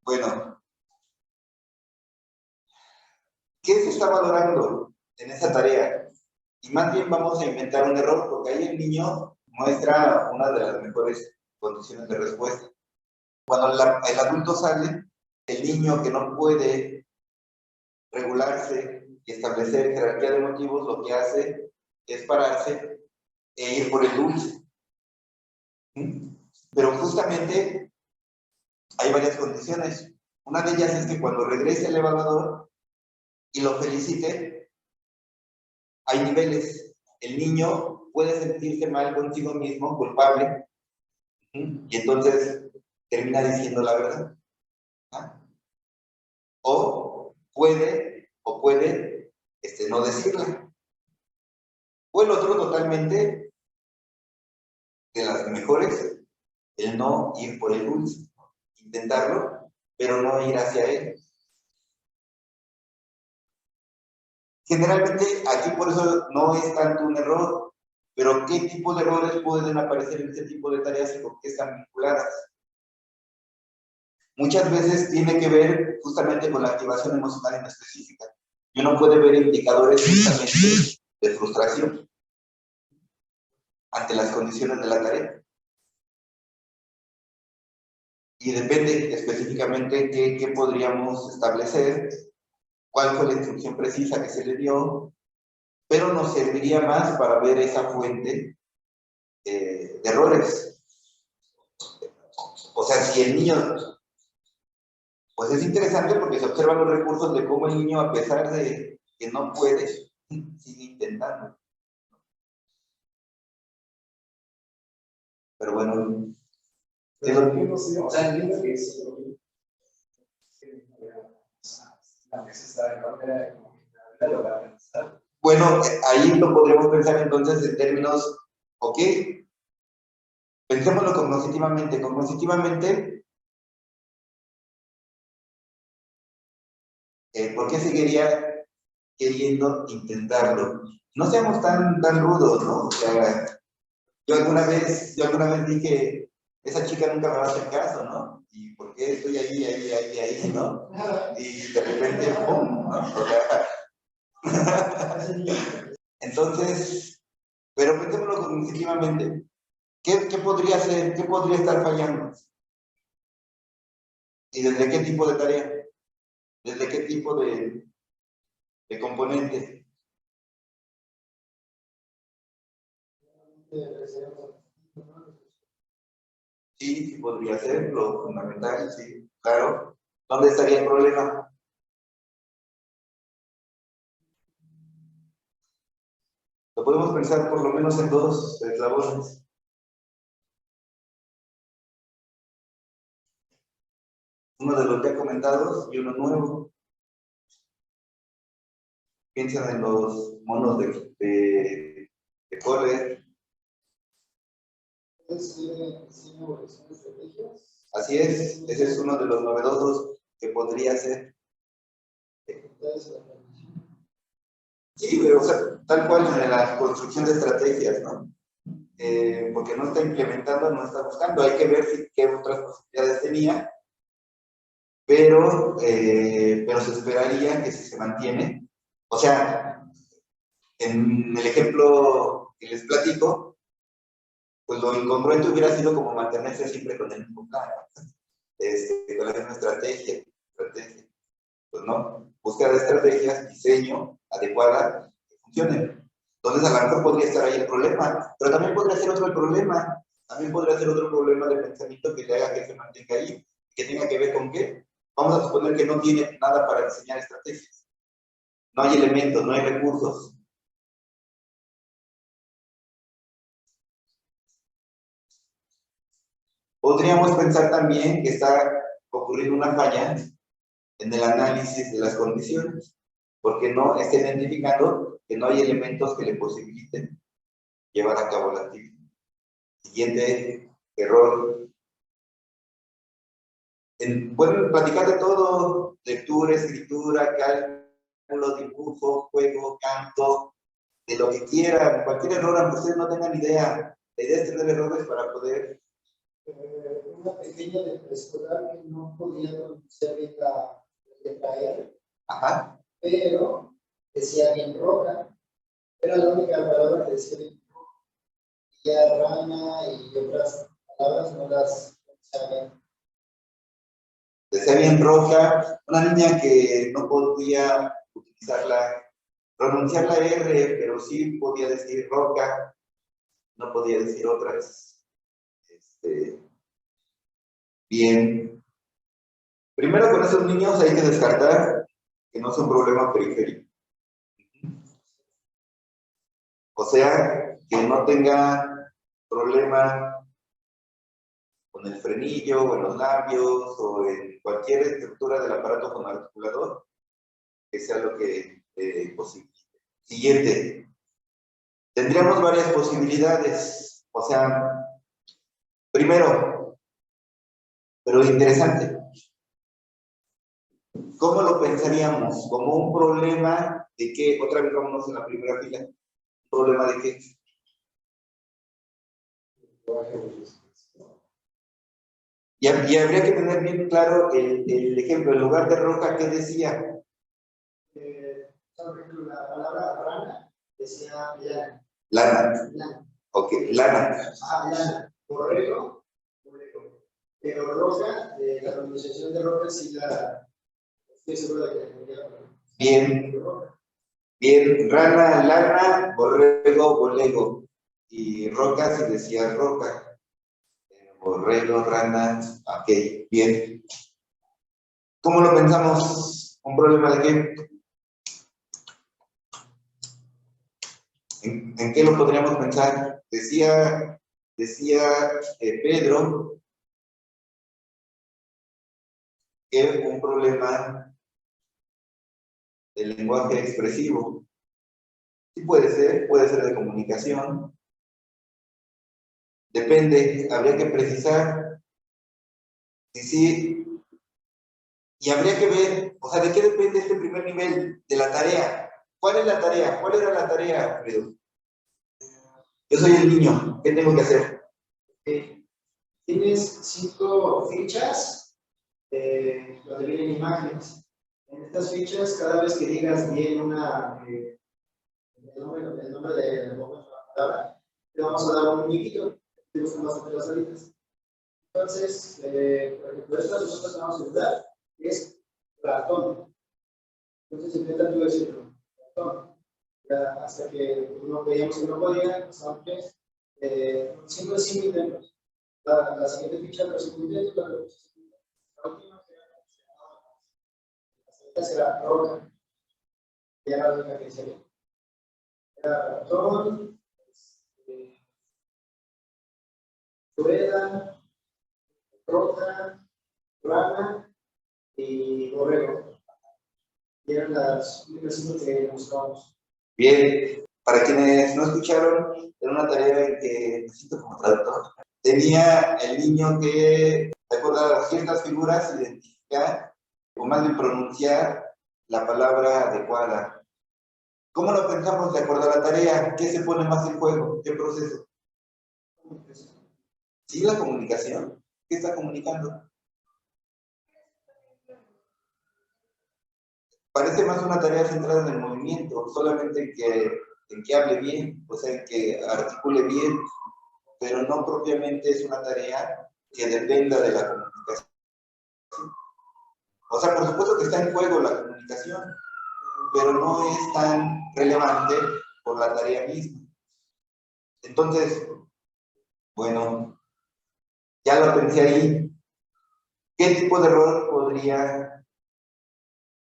[SPEAKER 1] Bueno, ¿qué se está valorando en esa tarea? Y más bien vamos a inventar un error, porque ahí el niño muestra una de las mejores condiciones de respuesta. Cuando el adulto sale, el niño que no puede regularse y establecer jerarquía de motivos, lo que hace es pararse e ir por el dulce. Pero justamente hay varias condiciones. Una de ellas es que cuando regrese al evaluador y lo felicite, hay niveles. El niño puede sentirse mal consigo mismo, culpable, y entonces termina diciendo la verdad. O puede no decirla. O el otro totalmente, de las mejores, el no ir por el dulce. Intentarlo, pero no ir hacia él. Generalmente aquí por eso no es tanto un error, pero ¿qué tipo de errores pueden aparecer en este tipo de tareas y con qué están vinculadas? Muchas veces tiene que ver justamente con la activación emocional en específica. Y uno puede ver indicadores justamente de frustración ante las condiciones de la tarea. Y depende específicamente qué podríamos establecer, cuál fue la instrucción precisa que se le dio, pero nos serviría más para ver esa fuente de errores. O sea, si el niño, pues es interesante porque se observan los recursos de cómo el niño, a pesar de que no puede, sigue intentando. Pero bueno,
[SPEAKER 2] Pero no sé, o sea, entiendo que es la mesa está de manera de comunidad.
[SPEAKER 1] bueno, ahí lo podríamos pensar entonces en términos, ok, pensémoslo cognitivamente. Cognitivamente, ¿por qué seguiría queriendo intentarlo? No seamos tan rudos, ¿no? O sea, yo alguna vez dije, esa chica nunca me va a hacer caso, ¿no? ¿Y por qué estoy ahí, ¿no? Y de repente, ¡pum! ¿no? O sea, entonces, pero pensémoslo cognitivamente. ¿Qué podría ser? ¿Qué podría estar fallando? ¿Y desde qué tipo de tarea? ¿Desde qué tipo de componente? Sí, podría ser lo fundamental, sí, claro. ¿Dónde estaría el problema? Lo podemos pensar por lo menos en dos eslabones. Uno de los ya comentados y uno nuevo. Piensan en los monos de Kohler. Así es, ese es uno de los novedosos que podría ser. Sí, pero o sea, tal cual en la construcción de estrategias, ¿no? Porque no está implementando, no está buscando. Hay que ver qué otras posibilidades tenía, pero se esperaría que si se mantiene, o sea, en el ejemplo que les platico, pues lo incongruente hubiera sido como mantenerse siempre con el mismo plan, con la misma estrategia. Pues no, buscar estrategias, diseño adecuada que funcionen. Entonces, a lo mejor podría estar ahí el problema, pero también podría ser otro el problema. También podría ser otro problema de pensamiento que le haga que se mantenga ahí, que tenga que ver con qué. Vamos a suponer que no tiene nada para diseñar estrategias. No hay elementos, no hay recursos. Podríamos pensar también que está ocurriendo una falla en el análisis de las condiciones, porque no está identificando que no hay elementos que le posibiliten llevar a cabo la actividad. Siguiente error. Pueden platicar de todo: lectura, escritura, cálculo, dibujo, juego, canto, de lo que quieran, cualquier error, aunque ustedes no tengan idea. La idea es tener errores para poder.
[SPEAKER 2] Una pequeña de preescolar que no podía pronunciar bien la letra R.
[SPEAKER 1] Ajá.
[SPEAKER 2] Pero decía bien roca. Era la única palabra que decía bien roca. Y ya rana y otras palabras no las sabían.
[SPEAKER 1] Decía bien roja, una niña que no podía pronunciar la R, pero sí podía decir roca, no podía decir otras. Bien. Primero, con esos niños hay que descartar que no es un problema periférico. O sea, que no tenga problema con el frenillo, o en los labios, o en cualquier estructura del aparato fonoarticulador, que sea lo que posibilite. Siguiente. Tendríamos varias posibilidades. O sea, primero, pero interesante, ¿cómo lo pensaríamos? ¿Como un problema de qué? Otra vez vámonos en la primera fila. ¿Un problema de qué? Y habría que tener bien claro el ejemplo. En lugar de roca, ¿qué decía?
[SPEAKER 2] Por ejemplo, la palabra rana decía lana.
[SPEAKER 1] Lana. Ok, lana.
[SPEAKER 2] Lana. Borrego. Pero roca, la pronunciación de roca sí la estoy seguro de que
[SPEAKER 1] bien. Bien, rana, lana, borrego, bolego. Y roca sí decía roca. Borrego, rana, ok, bien. ¿Cómo lo pensamos? ¿Un problema de qué? ¿En qué lo podríamos pensar? Decía Pedro que un problema del lenguaje expresivo. Sí puede ser de comunicación. Depende, habría que precisar. Sí. Y habría que ver, o sea, ¿de qué depende este primer nivel? De la tarea. ¿Cuál es la tarea? ¿Cuál era la tarea, Alfredo? Yo soy el niño, ¿qué tengo que hacer?
[SPEAKER 2] Tienes 5 fichas donde vienen imágenes. En estas fichas, cada vez que digas bien el nombre de la palabra, le vamos a dar un muñequito. Te gustan bastante las alitas. Entonces, por ejemplo, estas nosotros vamos a ayudar, es ratón. Entonces, intenta tú decirlo, ratón. Ya, hasta que uno veíamos que no podía, pasaban 3. Siempre 5 intentos. La siguiente ficha de los 5 intentos, la última será roca. Y era la única que sería. Era ratón, rueda, roca, rana y borrego. Y eran las únicas 5 que buscábamos.
[SPEAKER 1] Bien, para quienes no escucharon, era una tarea en que me siento como traductor. Tenía el niño que recordar ciertas figuras, identificar, o más bien pronunciar la palabra adecuada. ¿Cómo lo pensamos de acuerdo a la tarea? ¿Qué se pone más en juego? ¿Qué proceso? Sí, la comunicación. ¿Qué está comunicando? Parece más una tarea centrada en el movimiento, solamente en que hable bien, o sea, en que articule bien. pero no propiamente es una tarea que dependa de la comunicación. O sea, por supuesto que está en juego la comunicación, pero no es tan relevante por la tarea misma. Entonces, bueno, ya lo pensé ahí. ¿Qué tipo de error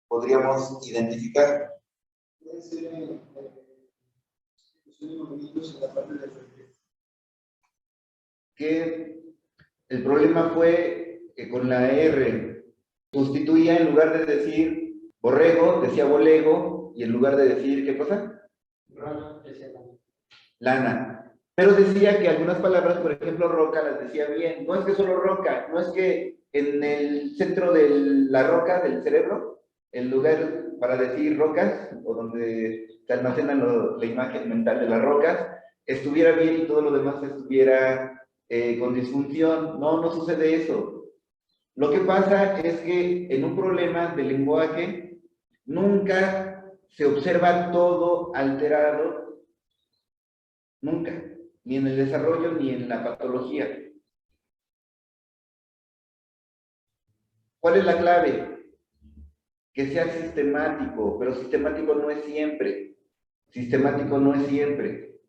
[SPEAKER 1] podríamos identificar?
[SPEAKER 6] Que el problema fue que con la R sustituía, en lugar de decir borrego, decía bolego, y en lugar de decir, ¿qué cosa? Lana. Pero decía que algunas palabras, por ejemplo, roca, las decía bien. No es que solo roca, no es que en el centro de la roca, del cerebro, el lugar para decir rocas, o donde se almacena la imagen mental de las rocas, estuviera bien y todo lo demás estuviera con disfunción. No, no sucede eso. Lo que pasa es que en un problema de lenguaje nunca se observa todo alterado, nunca, ni en el desarrollo ni en la patología. ¿Cuál es la clave? Que sea sistemático, pero sistemático no es siempre. Sistemático no es siempre.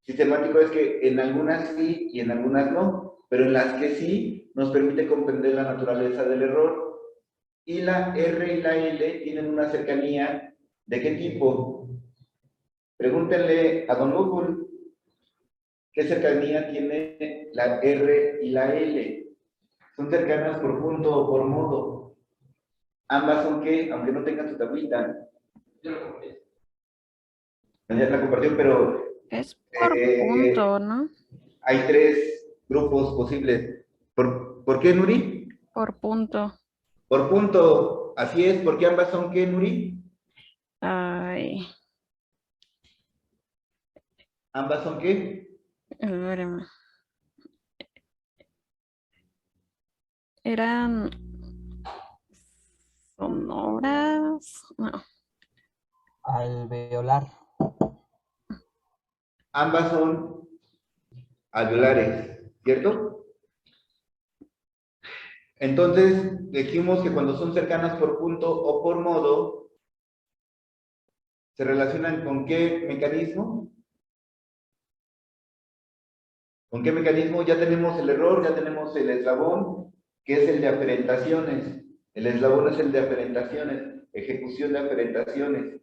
[SPEAKER 6] Sistemático es que en algunas sí y en algunas no, pero en las que sí nos permite comprender la naturaleza del error. Y la R y la L tienen una cercanía, ¿de qué tipo? Pregúntenle a don Google, ¿qué cercanía tiene la R y la L? Son cercanas por punto o por modo. Ambas son ¿qué? Aunque no tengan su tablita. Ya la compartió, pero
[SPEAKER 7] Es por punto, ¿no?
[SPEAKER 6] hay 3 grupos posibles. ¿Por qué, Nuri?
[SPEAKER 7] Por punto.
[SPEAKER 6] Por punto. Así es. ¿Por qué ambas son qué, Nuri?
[SPEAKER 7] Ay,
[SPEAKER 6] ¿Ambas son qué?
[SPEAKER 7] espérame. Eran sonoras. No.
[SPEAKER 3] Alveolar.
[SPEAKER 6] Ambas son alveolares, ¿cierto? Entonces, dijimos que cuando son cercanas por punto o por modo, ¿se relacionan con qué mecanismo? ¿Con qué mecanismo? Ya tenemos el error, ya tenemos el eslabón, que es el de aferentaciones. El eslabón es el de aferentaciones, ejecución de aferentaciones,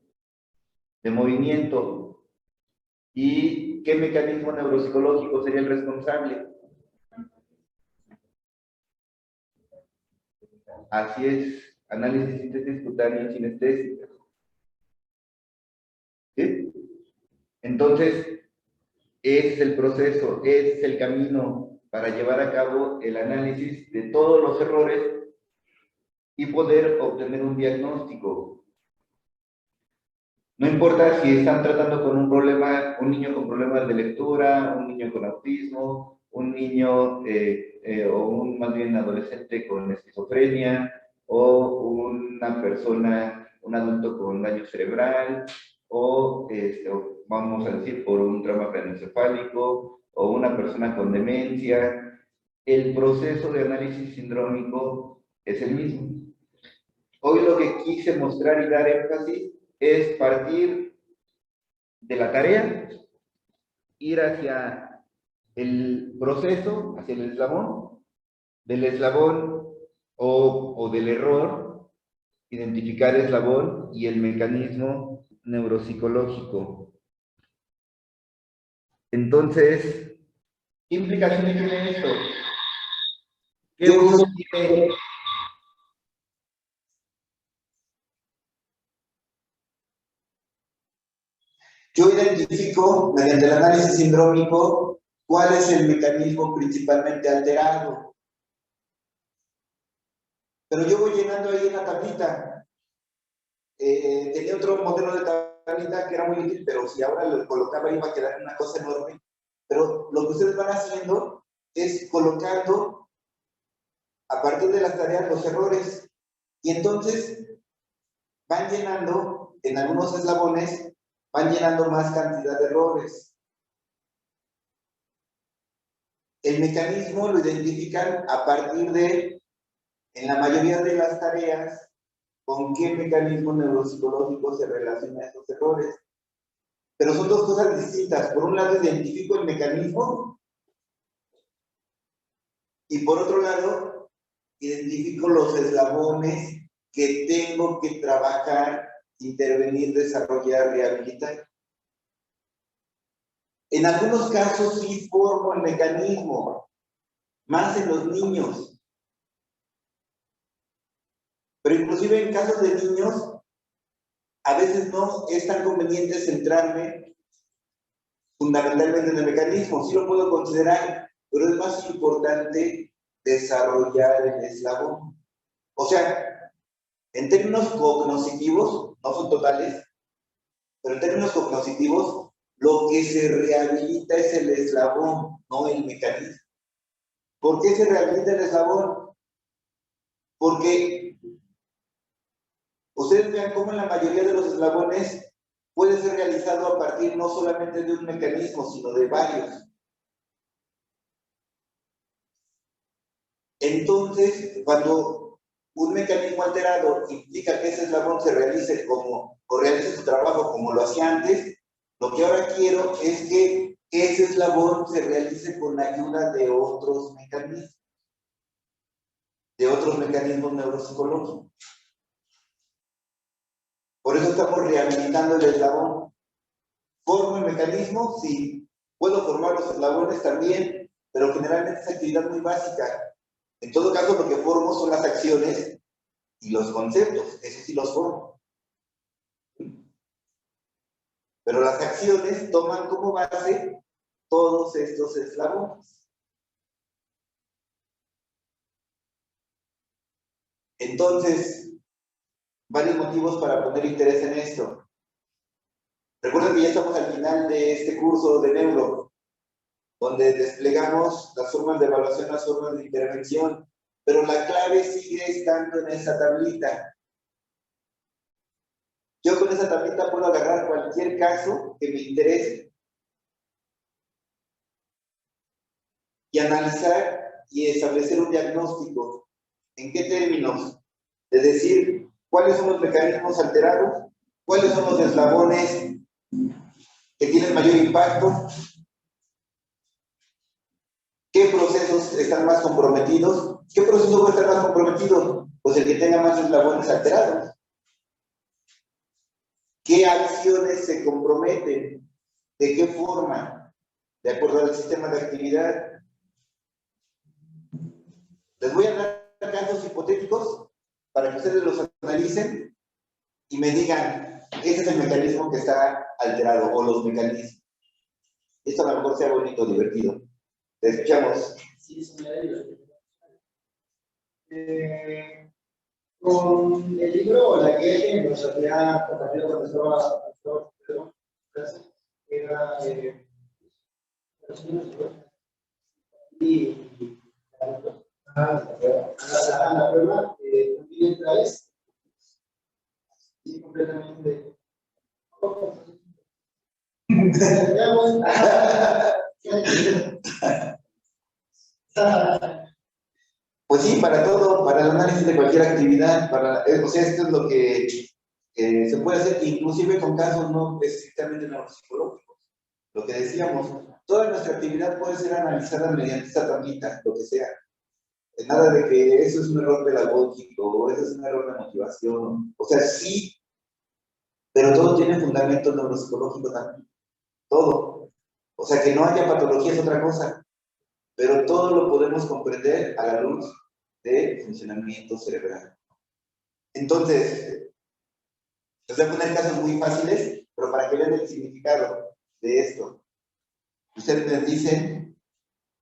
[SPEAKER 6] de movimiento. ¿Y qué mecanismo neuropsicológico sería el responsable? Así es, análisis, síntesis cutánea y sinestésica. ¿Sí? Entonces, ese es el proceso, ese es el camino para llevar a cabo el análisis de todos los errores y poder obtener un diagnóstico. No importa si están tratando con un problema, un niño con problemas de lectura, un niño con autismo, un niño o un más bien adolescente con esquizofrenia, o una persona, un adulto con daño cerebral, o vamos a decir por un trauma craneoencefálico, o una persona con demencia. El proceso de análisis sindrómico es el mismo. Hoy lo que quise mostrar y dar énfasis es partir de la tarea, ir hacia el proceso, hacia el eslabón, del eslabón o del error, identificar el eslabón y el mecanismo neuropsicológico. Entonces, ¿qué implicaciones tiene esto? ¿Qué uso tiene?
[SPEAKER 1] Yo identifico, mediante el análisis sindrómico, cuál es el mecanismo principalmente alterado. Pero yo voy llenando ahí en la tablita. Tenía otro modelo de tablita que era muy útil, pero si ahora lo colocaba iba a quedar una cosa enorme. Pero lo que ustedes van haciendo es colocando, a partir de las tareas, los errores. Y entonces van llenando, en algunos eslabones, van llenando más cantidad de errores. el mecanismo lo identifican a partir de, en la mayoría de las tareas, con qué mecanismo neuropsicológico se relacionan estos errores. Pero son dos cosas distintas. Por un lado, identifico el mecanismo y por otro lado, identifico los eslabones que tengo que trabajar, intervenir, desarrollar, rehabilitar. En algunos casos sí formo el mecanismo, más en los niños. Pero inclusive en casos de niños, a veces no es tan conveniente centrarme fundamentalmente en el mecanismo. Sí lo puedo considerar, pero es más importante desarrollar el eslabón. O sea, en términos cognitivos, no son totales, pero en términos cognitivos, lo que se rehabilita es el eslabón, no el mecanismo. ¿Por qué se rehabilita el eslabón? Porque ustedes vean cómo en la mayoría de los eslabones puede ser realizado a partir no solamente de un mecanismo, sino de varios. Entonces, cuando un mecanismo alterado implica que ese eslabón se realice como, o realice su trabajo como lo hacía antes, lo que ahora quiero es que ese eslabón se realice con la ayuda de otros mecanismos neuropsicológicos. Por eso estamos rehabilitando el eslabón. ¿Formo el mecanismo? Sí. Puedo formar los eslabones también, pero generalmente es actividad muy básica. En todo caso, lo que formo son las acciones y los conceptos. Eso sí los formo. Pero las acciones toman como base todos estos eslabones. Entonces, varios motivos para poner interés en esto. Recuerden que ya estamos al final de este curso de neuro, donde desplegamos las formas de evaluación, las formas de intervención, pero la clave sigue estando en esa tablita. Yo con esa tablita puedo agarrar cualquier caso que me interese y analizar y establecer un diagnóstico. ¿En qué términos? De decir, ¿cuáles son los mecanismos alterados? ¿Cuáles son los eslabones que tienen mayor impacto? ¿Qué procesos están más comprometidos? ¿Qué proceso puede estar más comprometido? Pues el que tenga más eslabones alterados. ¿Qué acciones se comprometen? ¿De qué forma? De acuerdo al sistema de actividad. Les voy a dar casos hipotéticos para que ustedes los analicen y me digan, ese es el mecanismo que está alterado, o los mecanismos. Esto a lo mejor sea bonito, divertido. Te escuchamos.
[SPEAKER 2] Sí, señora. Con el libro La que nos había compartido cuando estaba era y la prueba también traes y completamente
[SPEAKER 1] Pues sí, para todo, para el análisis de cualquier actividad, o sea, esto es lo que se puede hacer, inclusive con casos no estrictamente neuropsicológicos. Lo que decíamos, toda nuestra actividad puede ser analizada mediante esta tablita, lo que sea. Nada de que eso es un error pedagógico, o eso es un error de motivación. O sea, sí, pero todo tiene fundamento neuropsicológico también. Todo. O sea, que no haya patología es otra cosa, pero todo lo podemos comprender a la luz de funcionamiento cerebral. Entonces, les voy a poner casos muy fáciles, pero para que vean el significado de esto. Ustedes les dicen,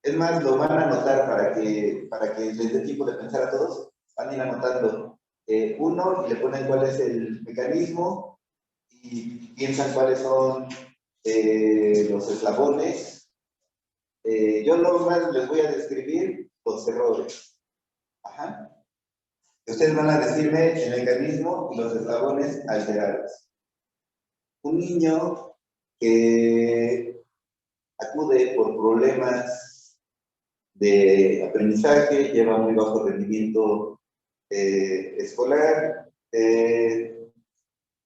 [SPEAKER 1] es más, lo van a anotar para que les dé tiempo de pensar a todos. Van a ir anotando uno y le ponen cuál es el mecanismo y piensan cuáles son los eslabones. Yo nomás les voy a describir los errores. Ajá. Ustedes van a decirme el mecanismo y los eslabones alterados. Un niño que acude por problemas de aprendizaje, lleva muy bajo rendimiento escolar,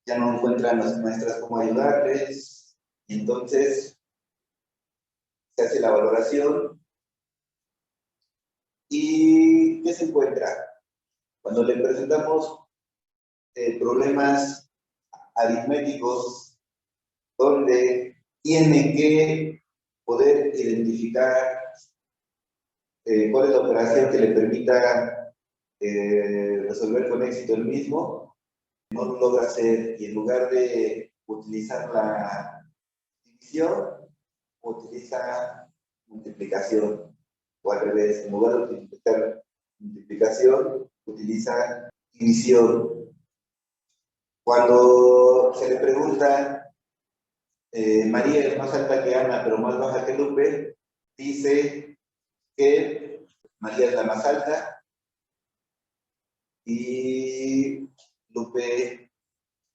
[SPEAKER 1] ya no encuentran las maestras cómo ayudarles, y entonces se hace la valoración. ¿Y qué se encuentra? Cuando le presentamos problemas aritméticos donde tiene que poder identificar cuál es la operación que le permita resolver con éxito el mismo, no lo logra hacer, y en lugar de utilizar la división, utiliza multiplicación, o al revés, en lugar de utilizar multiplicación, utiliza división. Cuando se le pregunta, María es más alta que Ana, pero más baja que Lupe, dice que María es la más alta y Lupe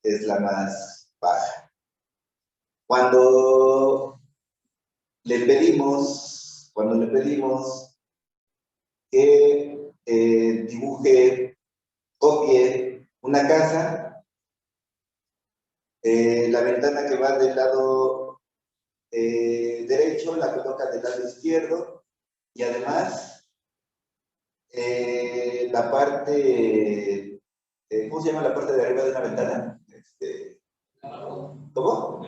[SPEAKER 1] es la más baja. Cuando le pedimos que dibuje, copie una casa, la ventana que va del lado derecho la coloca del lado izquierdo, y además la parte, ¿cómo se llama la parte de arriba de una ventana? ¿Cómo?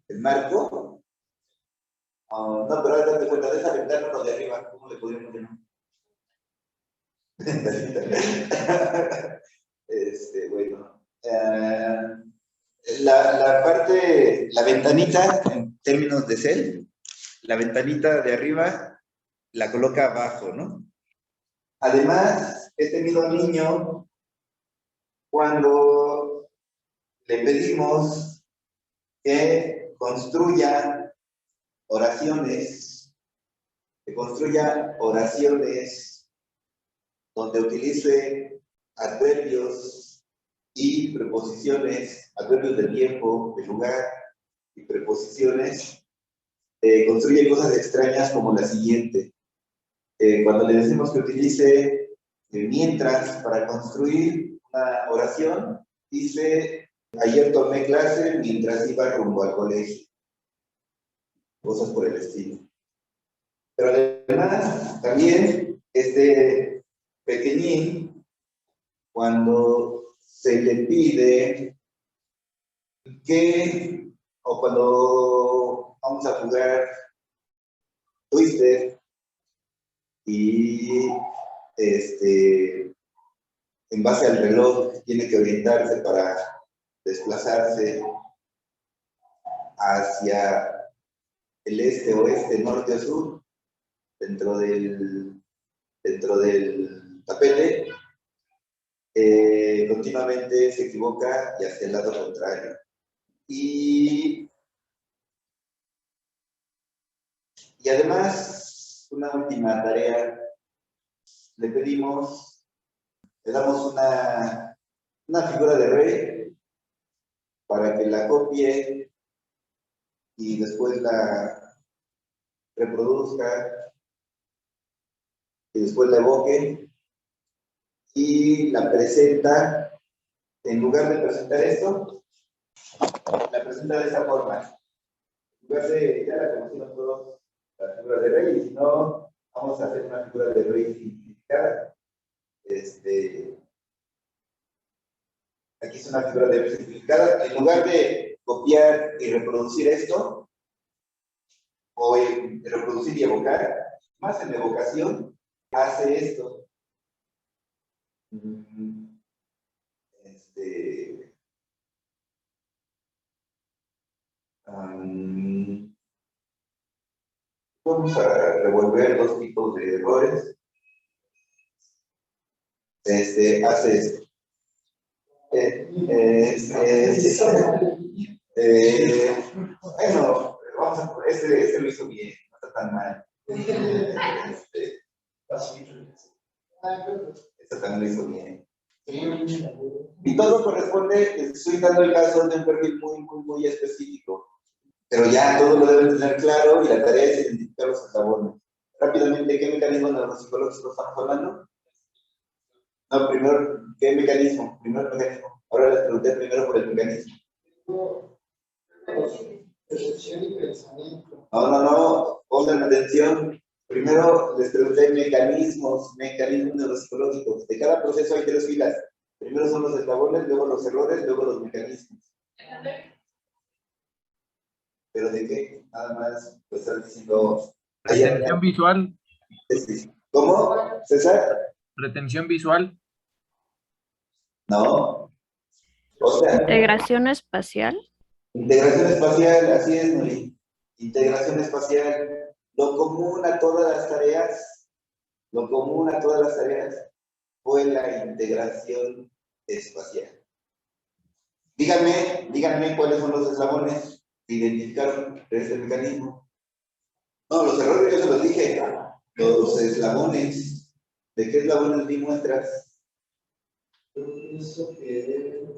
[SPEAKER 1] El marco. No, pero ahora date cuenta de esa ventana, lo de arriba, ¿cómo le podríamos llamar? Bueno. La parte, la ventanita, en términos de CEL, la ventanita de arriba la coloca abajo, ¿no? Además, este mismo niño, cuando le pedimos que construya oraciones, donde utilice adverbios y preposiciones, adverbios del tiempo, del lugar y preposiciones, construye cosas extrañas como la siguiente. Cuando le decimos que utilice mientras para construir una oración, dice, ayer tomé clase mientras iba rumbo al colegio. Cosas por el estilo. Pero además, también, este pequeñín, cuando se le pide que, o cuando vamos a jugar Twister, y en base al reloj tiene que orientarse para desplazarse hacia el este, oeste, norte o sur, dentro del tapete, continuamente se equivoca y hacia el lado contrario. Y además, una última tarea, le damos una figura de rey para que la copie y después la reproduzca y después la evoque y la presenta. En lugar de presentar esto, la presenta de esta forma. En lugar de, ya la conocimos todos, la figura de rey, y si no, vamos a hacer una figura de rey simplificada. Aquí es una figura de rey simplificada. En lugar de copiar y reproducir esto, o reproducir y evocar, más en evocación, hace esto. Vamos a revolver dos tipos de errores. Hace esto. Bueno, vamos a, este lo hizo bien, no está tan mal. Este también lo hizo bien. Y todo corresponde, estoy dando el caso de un perfil muy específico. Pero ya todo lo deben tener claro, y la tarea es identificar los eslabones. Rápidamente, ¿qué mecanismo neuropsicológico estamos hablando? No, primero, ¿qué mecanismo? Primero mecanismo. Ahora les pregunté primero por el mecanismo.
[SPEAKER 2] Percepción y pensamiento.
[SPEAKER 1] No, pongan atención. Primero les pregunté mecanismos neuropsicológicos. De cada proceso hay 3 filas. Primero son los eslabones, luego los errores, luego los mecanismos. ¿Pero de qué? Nada más, pues están diciendo...
[SPEAKER 8] Retención visual.
[SPEAKER 1] ¿Cómo, César?
[SPEAKER 8] Retención visual.
[SPEAKER 1] No. O sea,
[SPEAKER 7] Integración espacial.
[SPEAKER 1] integración espacial, así es, Nuri. Integración espacial. Lo común a todas las tareas, fue la integración espacial. Díganme cuáles son los eslabones que identificaron este mecanismo. No, los errores yo se los dije. Los eslabones. ¿De qué eslabones di muestras?
[SPEAKER 2] Yo pienso que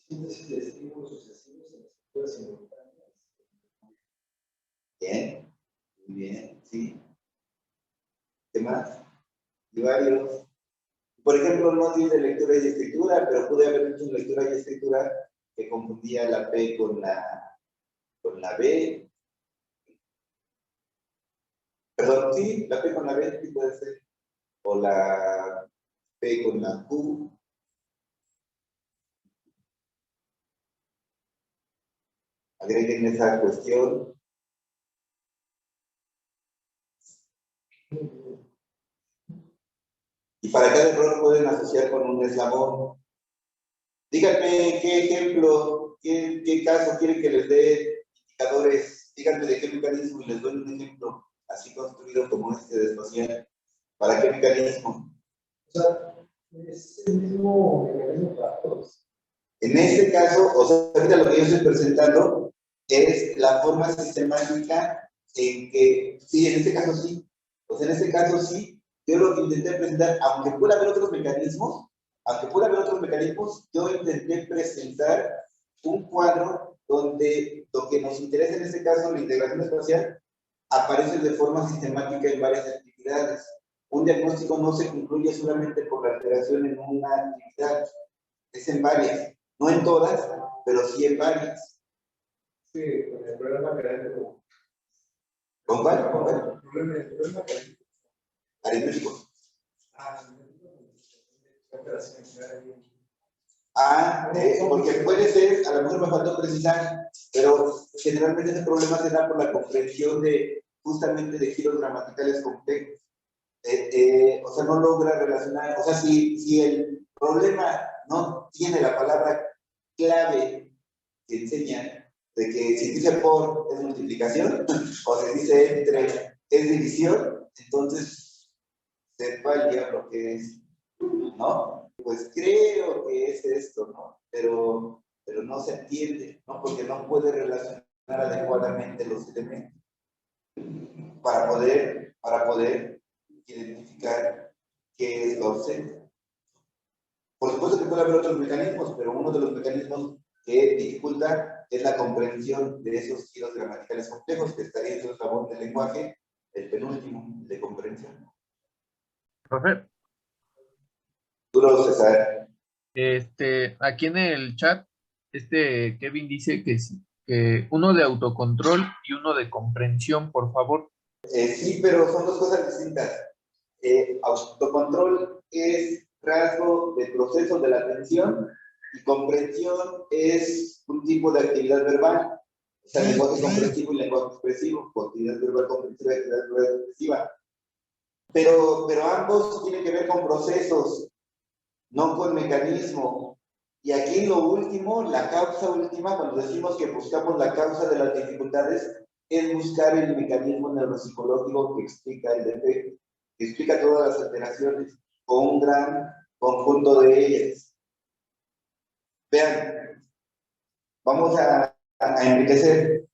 [SPEAKER 2] síntesis de estímulos sucesivos en las estructuras simultáneas.
[SPEAKER 1] Bien, muy bien, sí. ¿Qué más? Y varios. Por ejemplo, no dice lectura y escritura, pero pude haber hecho lectura y escritura que confundía la P con la B. Perdón, sí, la P con la B, sí puede ser. O la P con la Q. Agreguen esa cuestión. Y para cada error pueden asociar con un eslabón. Díganme qué ejemplo, qué caso quieren que les dé indicadores. Díganme de qué mecanismo y les doy un ejemplo así construido como este de espacial. ¿Para qué mecanismo?
[SPEAKER 2] O sea, es el mismo mecanismo para todos.
[SPEAKER 1] En este caso, o sea, ahorita lo que yo estoy presentando es la forma sistemática en que, sí, en este caso sí. O sea, en este caso sí, yo lo que intenté presentar, aunque pueda haber otros mecanismos, yo intenté presentar un cuadro donde lo que nos interesa en este caso, la integración espacial, aparece de forma sistemática en varias actividades. Un diagnóstico no se concluye solamente por la alteración en una actividad, es en varias. No en todas, pero sí en varias.
[SPEAKER 2] Sí, con el programa académico.
[SPEAKER 1] ¿Con cuál? ¿Con cuál?
[SPEAKER 2] El problema académico.
[SPEAKER 1] Aritmético.
[SPEAKER 2] Sí.
[SPEAKER 1] Porque puede ser, a lo mejor me faltó precisar, pero generalmente ese problema se da por la comprensión de, justamente de giros gramaticales complejos. O sea, no logra relacionar, o sea, si el problema no tiene la palabra clave que enseña, de que si dice por es multiplicación, o si dice entre es división, entonces sepa el diablo que es, ¿no? Pues creo que es esto, ¿no? Pero no se entiende, ¿no? Porque no puede relacionar adecuadamente los elementos para poder identificar qué es la ausencia. Por supuesto que puede haber otros mecanismos, pero uno de los mecanismos que dificulta es la comprensión de esos giros gramaticales complejos, que estaría en el eslabón del lenguaje, el penúltimo, de comprensión.
[SPEAKER 8] Profe,
[SPEAKER 1] Duro, César.
[SPEAKER 8] aquí en el chat, Kevin dice que uno de autocontrol y uno de comprensión, por favor.
[SPEAKER 1] Sí, pero son dos cosas distintas. Autocontrol es rasgo de proceso de la atención y comprensión es un tipo de actividad verbal. O sea, lenguaje comprensivo y lenguaje expresivo, actividad verbal comprensiva y actividad verbal expresiva. Pero ambos tienen que ver con procesos, no con mecanismo. Y aquí lo último, la causa última, cuando decimos que buscamos la causa de las dificultades, es buscar el mecanismo neuropsicológico que explica el defecto, que explica todas las alteraciones, o un gran conjunto de ellas. Vean, vamos a enriquecer.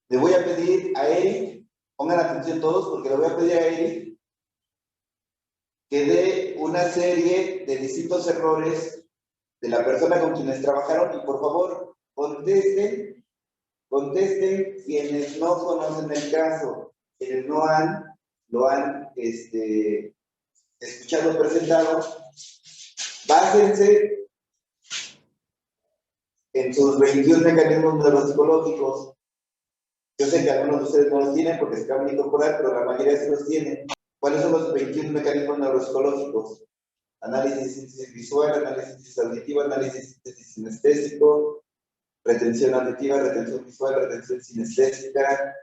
[SPEAKER 1] Le voy a pedir a Eric, pongan atención todos, porque le voy a pedir a Eric que dé una serie de distintos errores de la persona con quienes trabajaron y por favor contesten quienes no conocen el caso, quienes no han lo han escuchado presentado, básense en sus 21 mecanismos neuropsicológicos. Yo sé que algunos de ustedes no los tienen porque se acaban de incorporar, pero la mayoría sí los tienen. ¿Cuáles son los 21 mecanismos neuropsicológicos? Análisis síntesis visual, análisis auditivo, análisis síntesis sinestésico, retención auditiva, retención visual, retención sinestésica,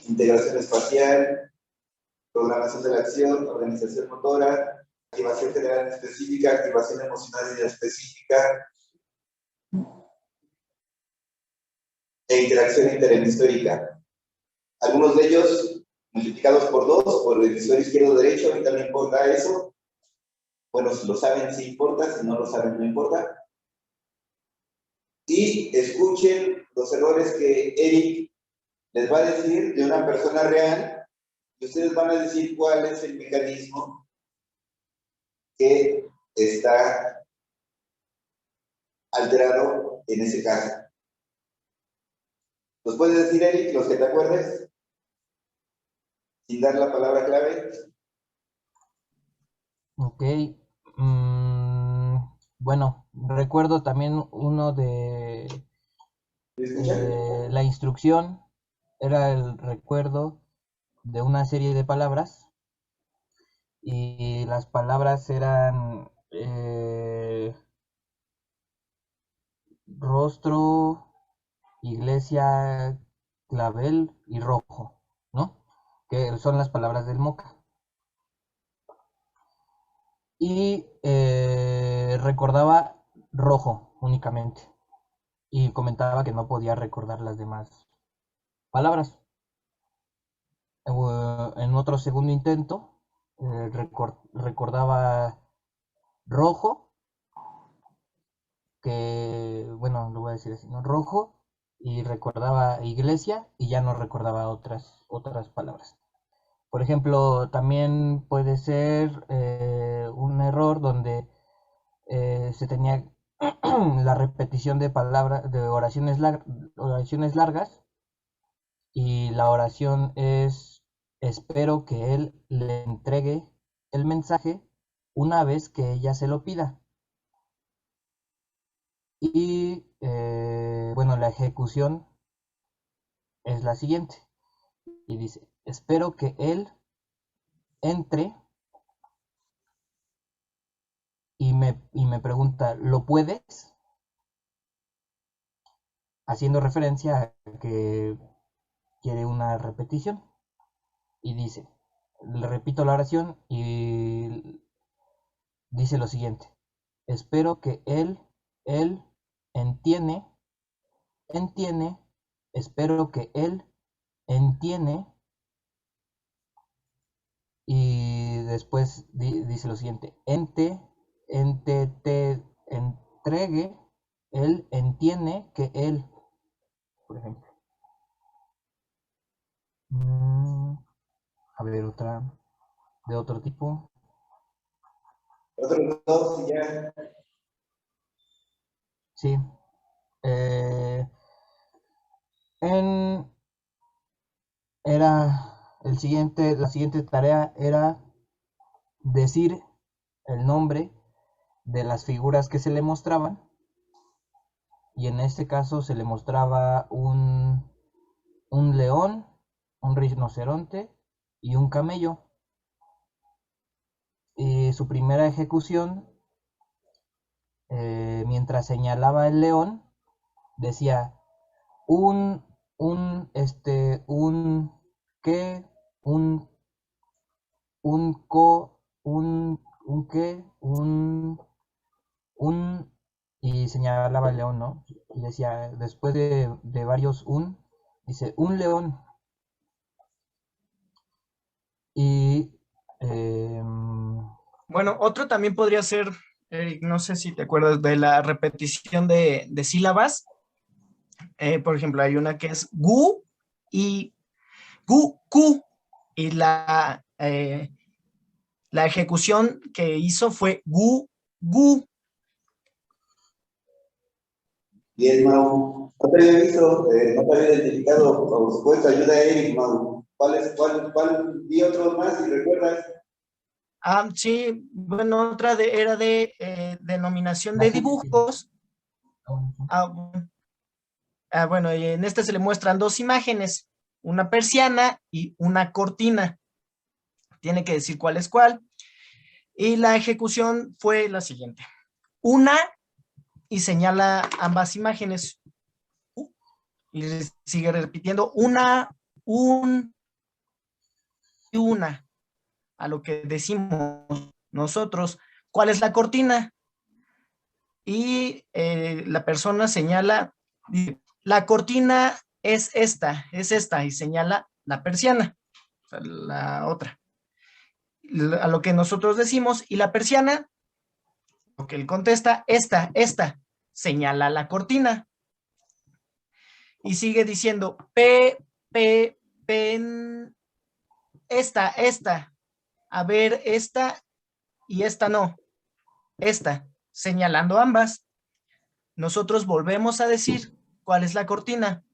[SPEAKER 1] integración espacial, programación de la acción, organización motora, activación general específica, activación emocional específica e interacción interhemisférica. Algunos de ellos multiplicados por 2, por el hemisferio izquierdo-derecho, ahorita no importa eso. Bueno, si lo saben, sí importa, si no lo saben, no importa. Y escuchen los errores que Eric les va a decir de una persona real, y ustedes van a decir cuál es el mecanismo que está alterado en ese caso. ¿Los puedes decir, Eric, los que te acuerdes? Sin dar la palabra clave.
[SPEAKER 3] Ok. Bueno, recuerdo también uno de la instrucción, era el recuerdo de una serie de palabras y las palabras eran rostro, iglesia, clavel y rojo, ¿no? Que son las palabras del MOCA. Y recordaba rojo únicamente. Y comentaba que no podía recordar las demás palabras. En otro segundo intento, recordaba rojo, que, bueno, lo voy a decir así, ¿no? Rojo, y recordaba iglesia, y ya no recordaba otras palabras. Por ejemplo, también puede ser un error donde se tenía la repetición de palabras, de oraciones largas, y la oración es: espero que él le entregue el mensaje una vez que ella se lo pida. Y bueno, la ejecución es la siguiente. Y dice: espero que él entre, y me pregunta: ¿lo puedes? Haciendo referencia a que quiere una repetición. Y dice, le repito la oración y dice lo siguiente: espero que él entiende, espero que él entiende. Y después dice lo siguiente: te entregue, él entiende que él, por ejemplo. A ver, otra de otro tipo.
[SPEAKER 1] Otros dos y ya.
[SPEAKER 3] Sí. La siguiente tarea era decir el nombre de las figuras que se le mostraban, y en este caso se le mostraba un león, un rinoceronte y un camello. Y su primera ejecución, mientras señalaba el león, decía qué, y señalaba el león, ¿no? Y decía, después de varios dice un león. Y
[SPEAKER 9] Bueno, otro también podría ser, Eric, no sé si te acuerdas de la repetición de sílabas. Por ejemplo, hay una que es gu y gu, ku, y la ejecución que hizo fue gu, gu.
[SPEAKER 1] Bien, Mau. No te había visto, no te había identificado. Por supuesto, ayuda a Eric, Mau. ¿Cuál? Vi otros más y recuerdas.
[SPEAKER 9] Sí, bueno, otra era de denominación de dibujos. Bueno, y en este se le muestran dos imágenes, una persiana y una cortina. Tiene que decir cuál es cuál. Y la ejecución fue la siguiente. Una, y señala ambas imágenes. Y sigue repitiendo una, y una. A lo que decimos nosotros, ¿cuál es la cortina? Y la persona señala, la cortina es esta, y señala la persiana, o sea, la otra. A lo que nosotros decimos, y la persiana, lo que él contesta, esta, señala la cortina. Y sigue diciendo, esta, a ver, esta y esta no, esta, señalando ambas. Nosotros volvemos a decir, ¿cuál es la cortina?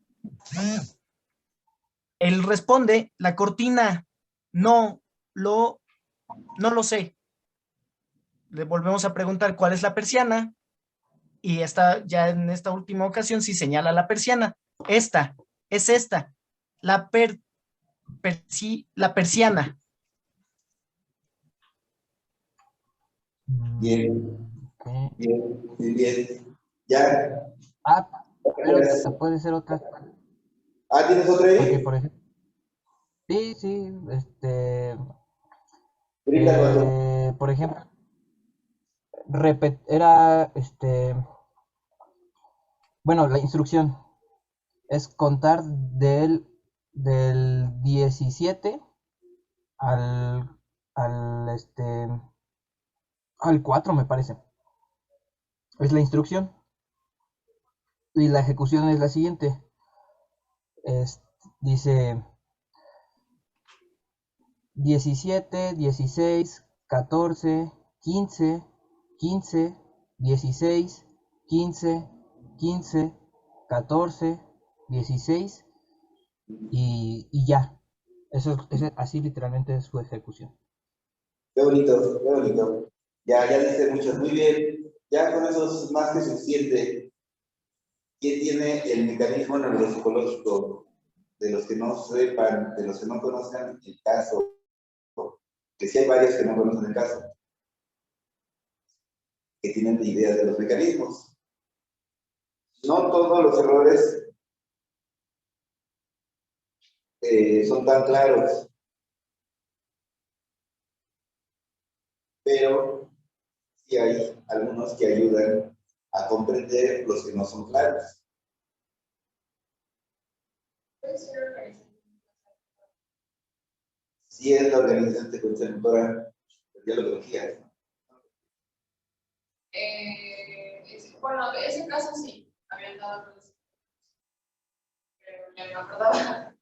[SPEAKER 9] Él responde, la cortina, no lo sé. Le volvemos a preguntar, ¿cuál es la persiana? Y ya en esta última ocasión sí señala la persiana. Esta, es esta, la persiana.
[SPEAKER 1] Bien,
[SPEAKER 3] Ok.
[SPEAKER 1] bien. Ya.
[SPEAKER 3] Pero puede ser otra.
[SPEAKER 1] ¿Tienes otra
[SPEAKER 3] Porque,
[SPEAKER 1] ahí?
[SPEAKER 3] por ejemplo, sí,
[SPEAKER 1] Brinda cuando.
[SPEAKER 3] por ejemplo, era, bueno, la instrucción es contar del 17 al, al, este, al 4, me parece. Es la instrucción. Y la ejecución es la siguiente. Dice 17, 16, 14, 15, 15, 16, 15, 15, 14, 16 y ya. Así literalmente es su ejecución.
[SPEAKER 1] Qué bonito, qué bonito. Ya dice mucho, muy bien. Ya con eso es más que suficiente. ¿Quién tiene el mecanismo neuropsicológico? De los que no sepan, de los que no conozcan el caso, que sí hay varios que no conocen el caso, que tienen ideas de los mecanismos. No todos los errores son tan claros, pero sí hay algunos que ayudan a comprender los que no son claros. Sí es la organización secuencial motora, ya lo conocías.
[SPEAKER 10] Bueno, de ese caso sí, habían dado, pero ya no me acordaba.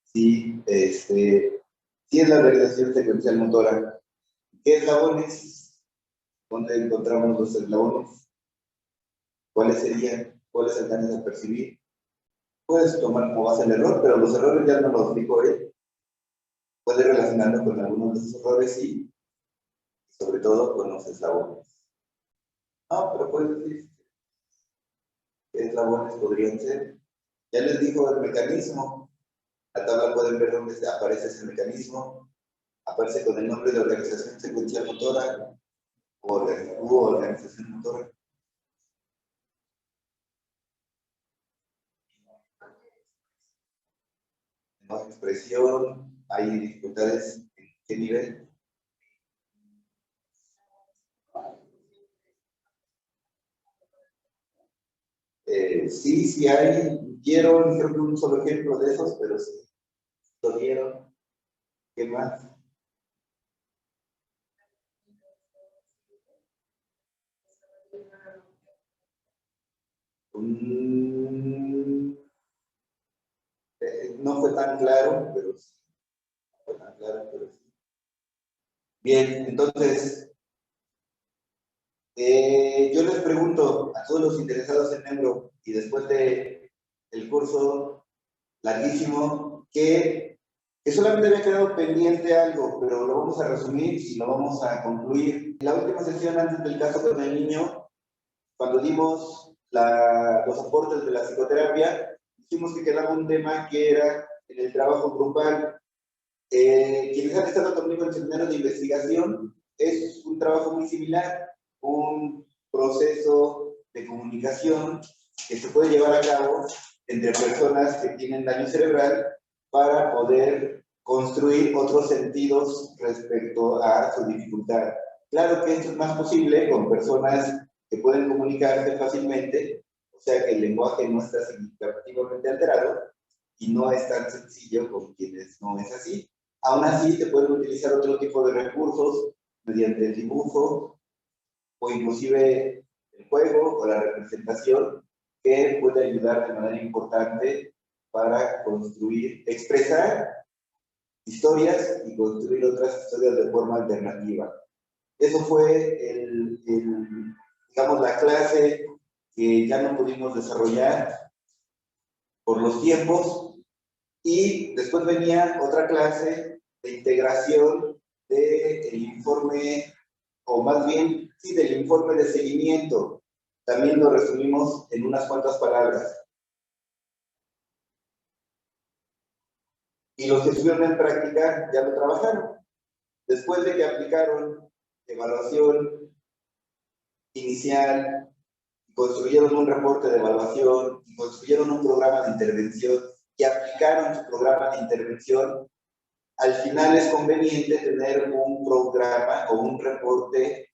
[SPEAKER 1] Sí, sí es la organización secuencial motora. ¿Qué eslabones? ¿Dónde encontramos los eslabones? ¿Cuáles serían? ¿Cuáles alcanzas a percibir? Puedes tomar como base el error, pero los errores ya no los dijo él. Puedes relacionarlo con algunos de esos errores y sobre todo con los eslabones. No, pero puedes decir qué eslabones podrían ser. Ya les dijo el mecanismo. La tabla pueden ver dónde aparece ese mecanismo. Aparece con el nombre de organización secuencial motora o organización motora. No hay expresión, hay dificultades en qué nivel. Sí hay. Dieron, creo que un solo ejemplo de esos, pero sí lo dieron. ¿Qué más? No fue tan claro, pero sí. No fue tan claro, pero sí. Bien, entonces, yo les pregunto a todos los interesados en Neuro y después del curso larguísimo, ¿qué que solamente había quedado pendiente algo, pero lo vamos a resumir y lo vamos a concluir. En la última sesión, antes del caso con el niño, cuando dimos los aportes de la psicoterapia, dijimos que quedaba un tema que era en el trabajo grupal. Quienes han estado conmigo en seminarios de investigación, es un trabajo muy similar, un proceso de comunicación que se puede llevar a cabo entre personas que tienen daño cerebral para poder construir otros sentidos respecto a su dificultad. Claro que esto es más posible con personas que pueden comunicarse fácilmente, o sea que el lenguaje no está significativamente alterado y no es tan sencillo con quienes no es así. Aún así, se pueden utilizar otro tipo de recursos mediante el dibujo o inclusive el juego o la representación que puede ayudar de manera importante para construir, expresar historias y construir otras historias de forma alternativa. Eso fue digamos, la clase que ya no pudimos desarrollar por los tiempos, y después venía otra clase de integración del informe, o más bien, sí, del informe de seguimiento. También lo resumimos en unas cuantas palabras. Y los que estuvieron en práctica ya lo trabajaron. Después de que aplicaron evaluación inicial, construyeron un reporte de evaluación, y construyeron un programa de intervención, y aplicaron su programa de intervención, al final es conveniente tener un programa o un reporte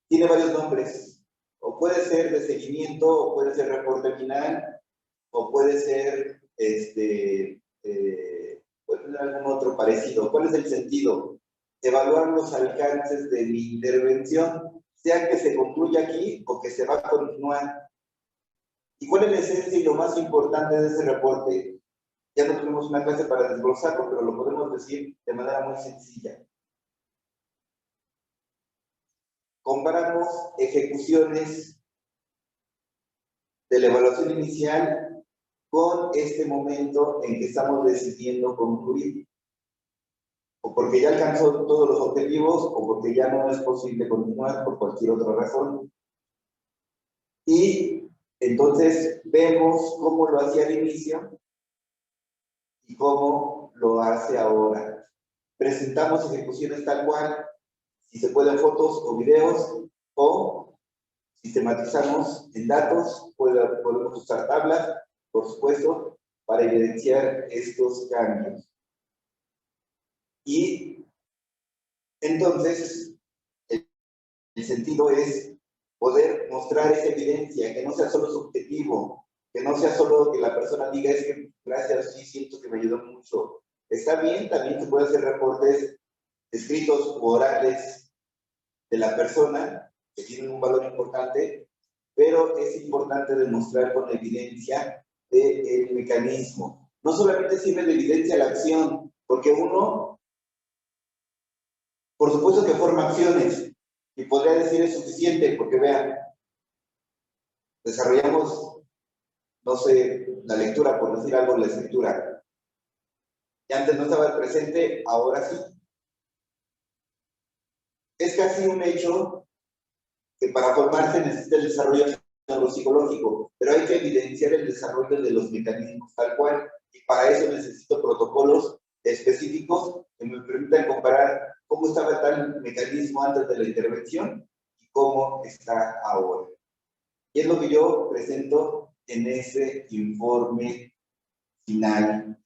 [SPEAKER 1] tiene varios nombres, o puede ser de seguimiento, o puede ser reporte final, o puede ser, puede tener algún otro parecido. ¿Cuál es el sentido? Evaluar los alcances de mi intervención, sea que se concluya aquí o que se va a continuar. ¿Y cuál es la esencia y lo más importante de ese reporte? Ya no tenemos una clase para desglosarlo, pero lo podemos decir de manera muy sencilla. Comparamos ejecuciones de la evaluación inicial con este momento en que estamos decidiendo concluir. O porque ya alcanzó todos los objetivos, o porque ya no es posible continuar por cualquier otra razón. Y entonces vemos cómo lo hacía al inicio y cómo lo hace ahora. Presentamos ejecuciones tal cual, si se pueden fotos o videos, o sistematizamos en datos, podemos usar tablas, por supuesto, para evidenciar estos cambios. Y entonces, el sentido es poder mostrar esa evidencia, que no sea solo subjetivo, que no sea solo que la persona diga, es que gracias, sí siento que me ayudó mucho. Está bien, también se puede hacer reportes escritos u orales de la persona, que tienen un valor importante, pero es importante demostrar con evidencia el mecanismo. No solamente sirve de evidencia la acción, porque uno, por supuesto que forma acciones, y podría decir es suficiente, porque vean, desarrollamos, no sé, la lectura, por decir algo, la escritura. Y antes no estaba presente, ahora sí. Es casi un hecho que para formarse necesita el desarrollo neuropsicológico, pero hay que evidenciar el desarrollo de los mecanismos tal cual, y para eso necesito protocolos específicos que me permitan comparar cómo estaba tal mecanismo antes de la intervención y cómo está ahora. Y es lo que yo presento en ese informe final.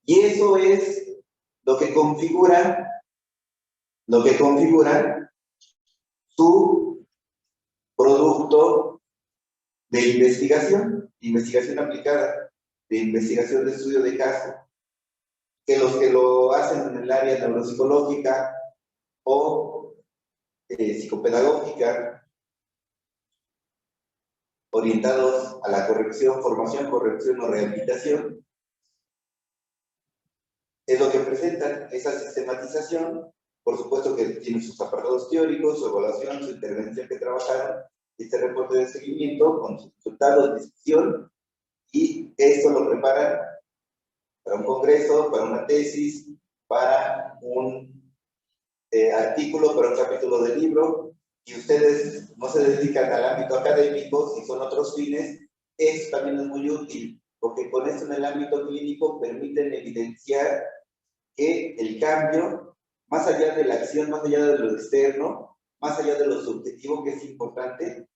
[SPEAKER 1] Y eso es lo que configura su producto de investigación aplicada, de investigación de estudio de caso, que los que lo hacen en el área neuropsicológica o psicopedagógica, orientados a la corrección, formación, corrección o rehabilitación, es lo que presentan, esa sistematización. Por supuesto que tiene sus apartados teóricos, su evaluación, su intervención que trabajaron, este reporte de seguimiento con sus resultados, decisión y esto lo preparan para un congreso, para una tesis, para un artículo, para un capítulo de libro, y ustedes no se dedican al ámbito académico, si son otros fines, eso también es muy útil, porque con esto en el ámbito clínico permiten evidenciar que el cambio, más allá de la acción, más allá de lo externo, más allá de lo subjetivo, que es importante,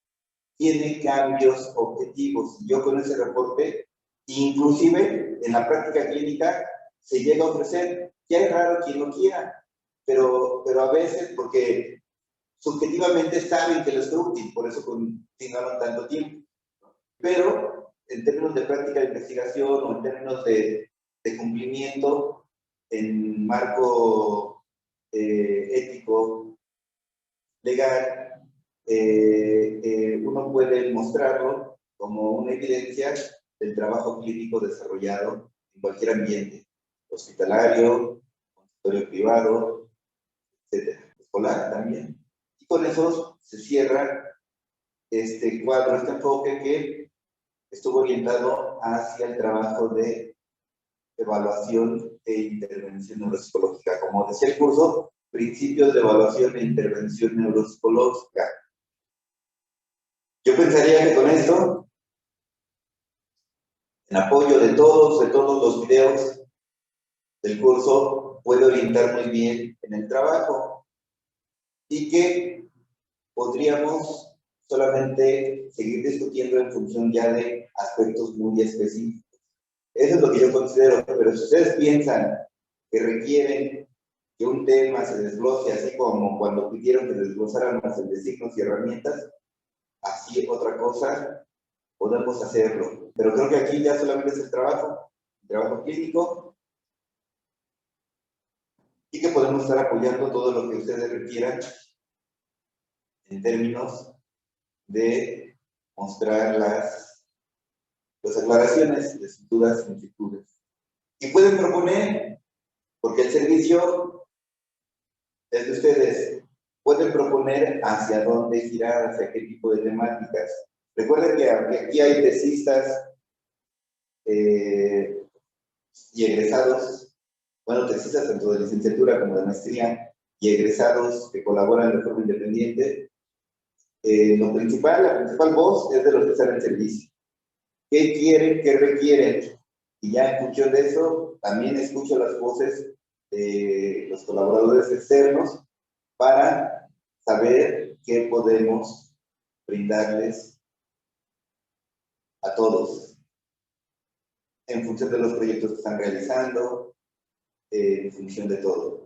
[SPEAKER 1] tiene cambios objetivos. Yo con ese reporte, inclusive en la práctica clínica, se llega a ofrecer. Ya es raro quien lo quiera, pero a veces, porque subjetivamente saben que les es útil, por eso continuaron tanto tiempo. Pero en términos de práctica de investigación o en términos de cumplimiento en marco ético, legal, uno puede mostrarlo como una evidencia del trabajo clínico desarrollado en cualquier ambiente, hospitalario, consultorio privado, etcétera, escolar también. Y con eso se cierra este cuadro, este enfoque que estuvo orientado hacia el trabajo de evaluación e intervención neuropsicológica. Como decía el curso, principios de evaluación e intervención neuropsicológica. Yo pensaría que con esto, en apoyo de todos los videos del curso, puede orientar muy bien en el trabajo y que podríamos solamente seguir discutiendo en función ya de aspectos muy específicos. Eso es lo que yo considero, pero si ustedes piensan que requieren que un tema se desglose, así como cuando pidieron que desglosáramos el de signos y herramientas, así otra cosa, podemos hacerlo. Pero creo que aquí ya solamente es el trabajo clínico, y que podemos estar apoyando todo lo que ustedes requieran en términos de mostrar las aclaraciones de sus dudas e inquietudes. Y pueden proponer, porque el servicio es de ustedes, pueden proponer hacia dónde girar, hacia qué tipo de temáticas. Recuerden que aunque aquí hay tesistas y egresados, bueno, tesistas tanto de licenciatura como de maestría, y egresados que colaboran de forma independiente, la principal voz es de los que están en servicio. ¿Qué quieren? ¿Qué requieren? Y ya en función de eso, también escucho las voces de los colaboradores externos para saber qué podemos brindarles a todos en función de los proyectos que están realizando, en función de todo.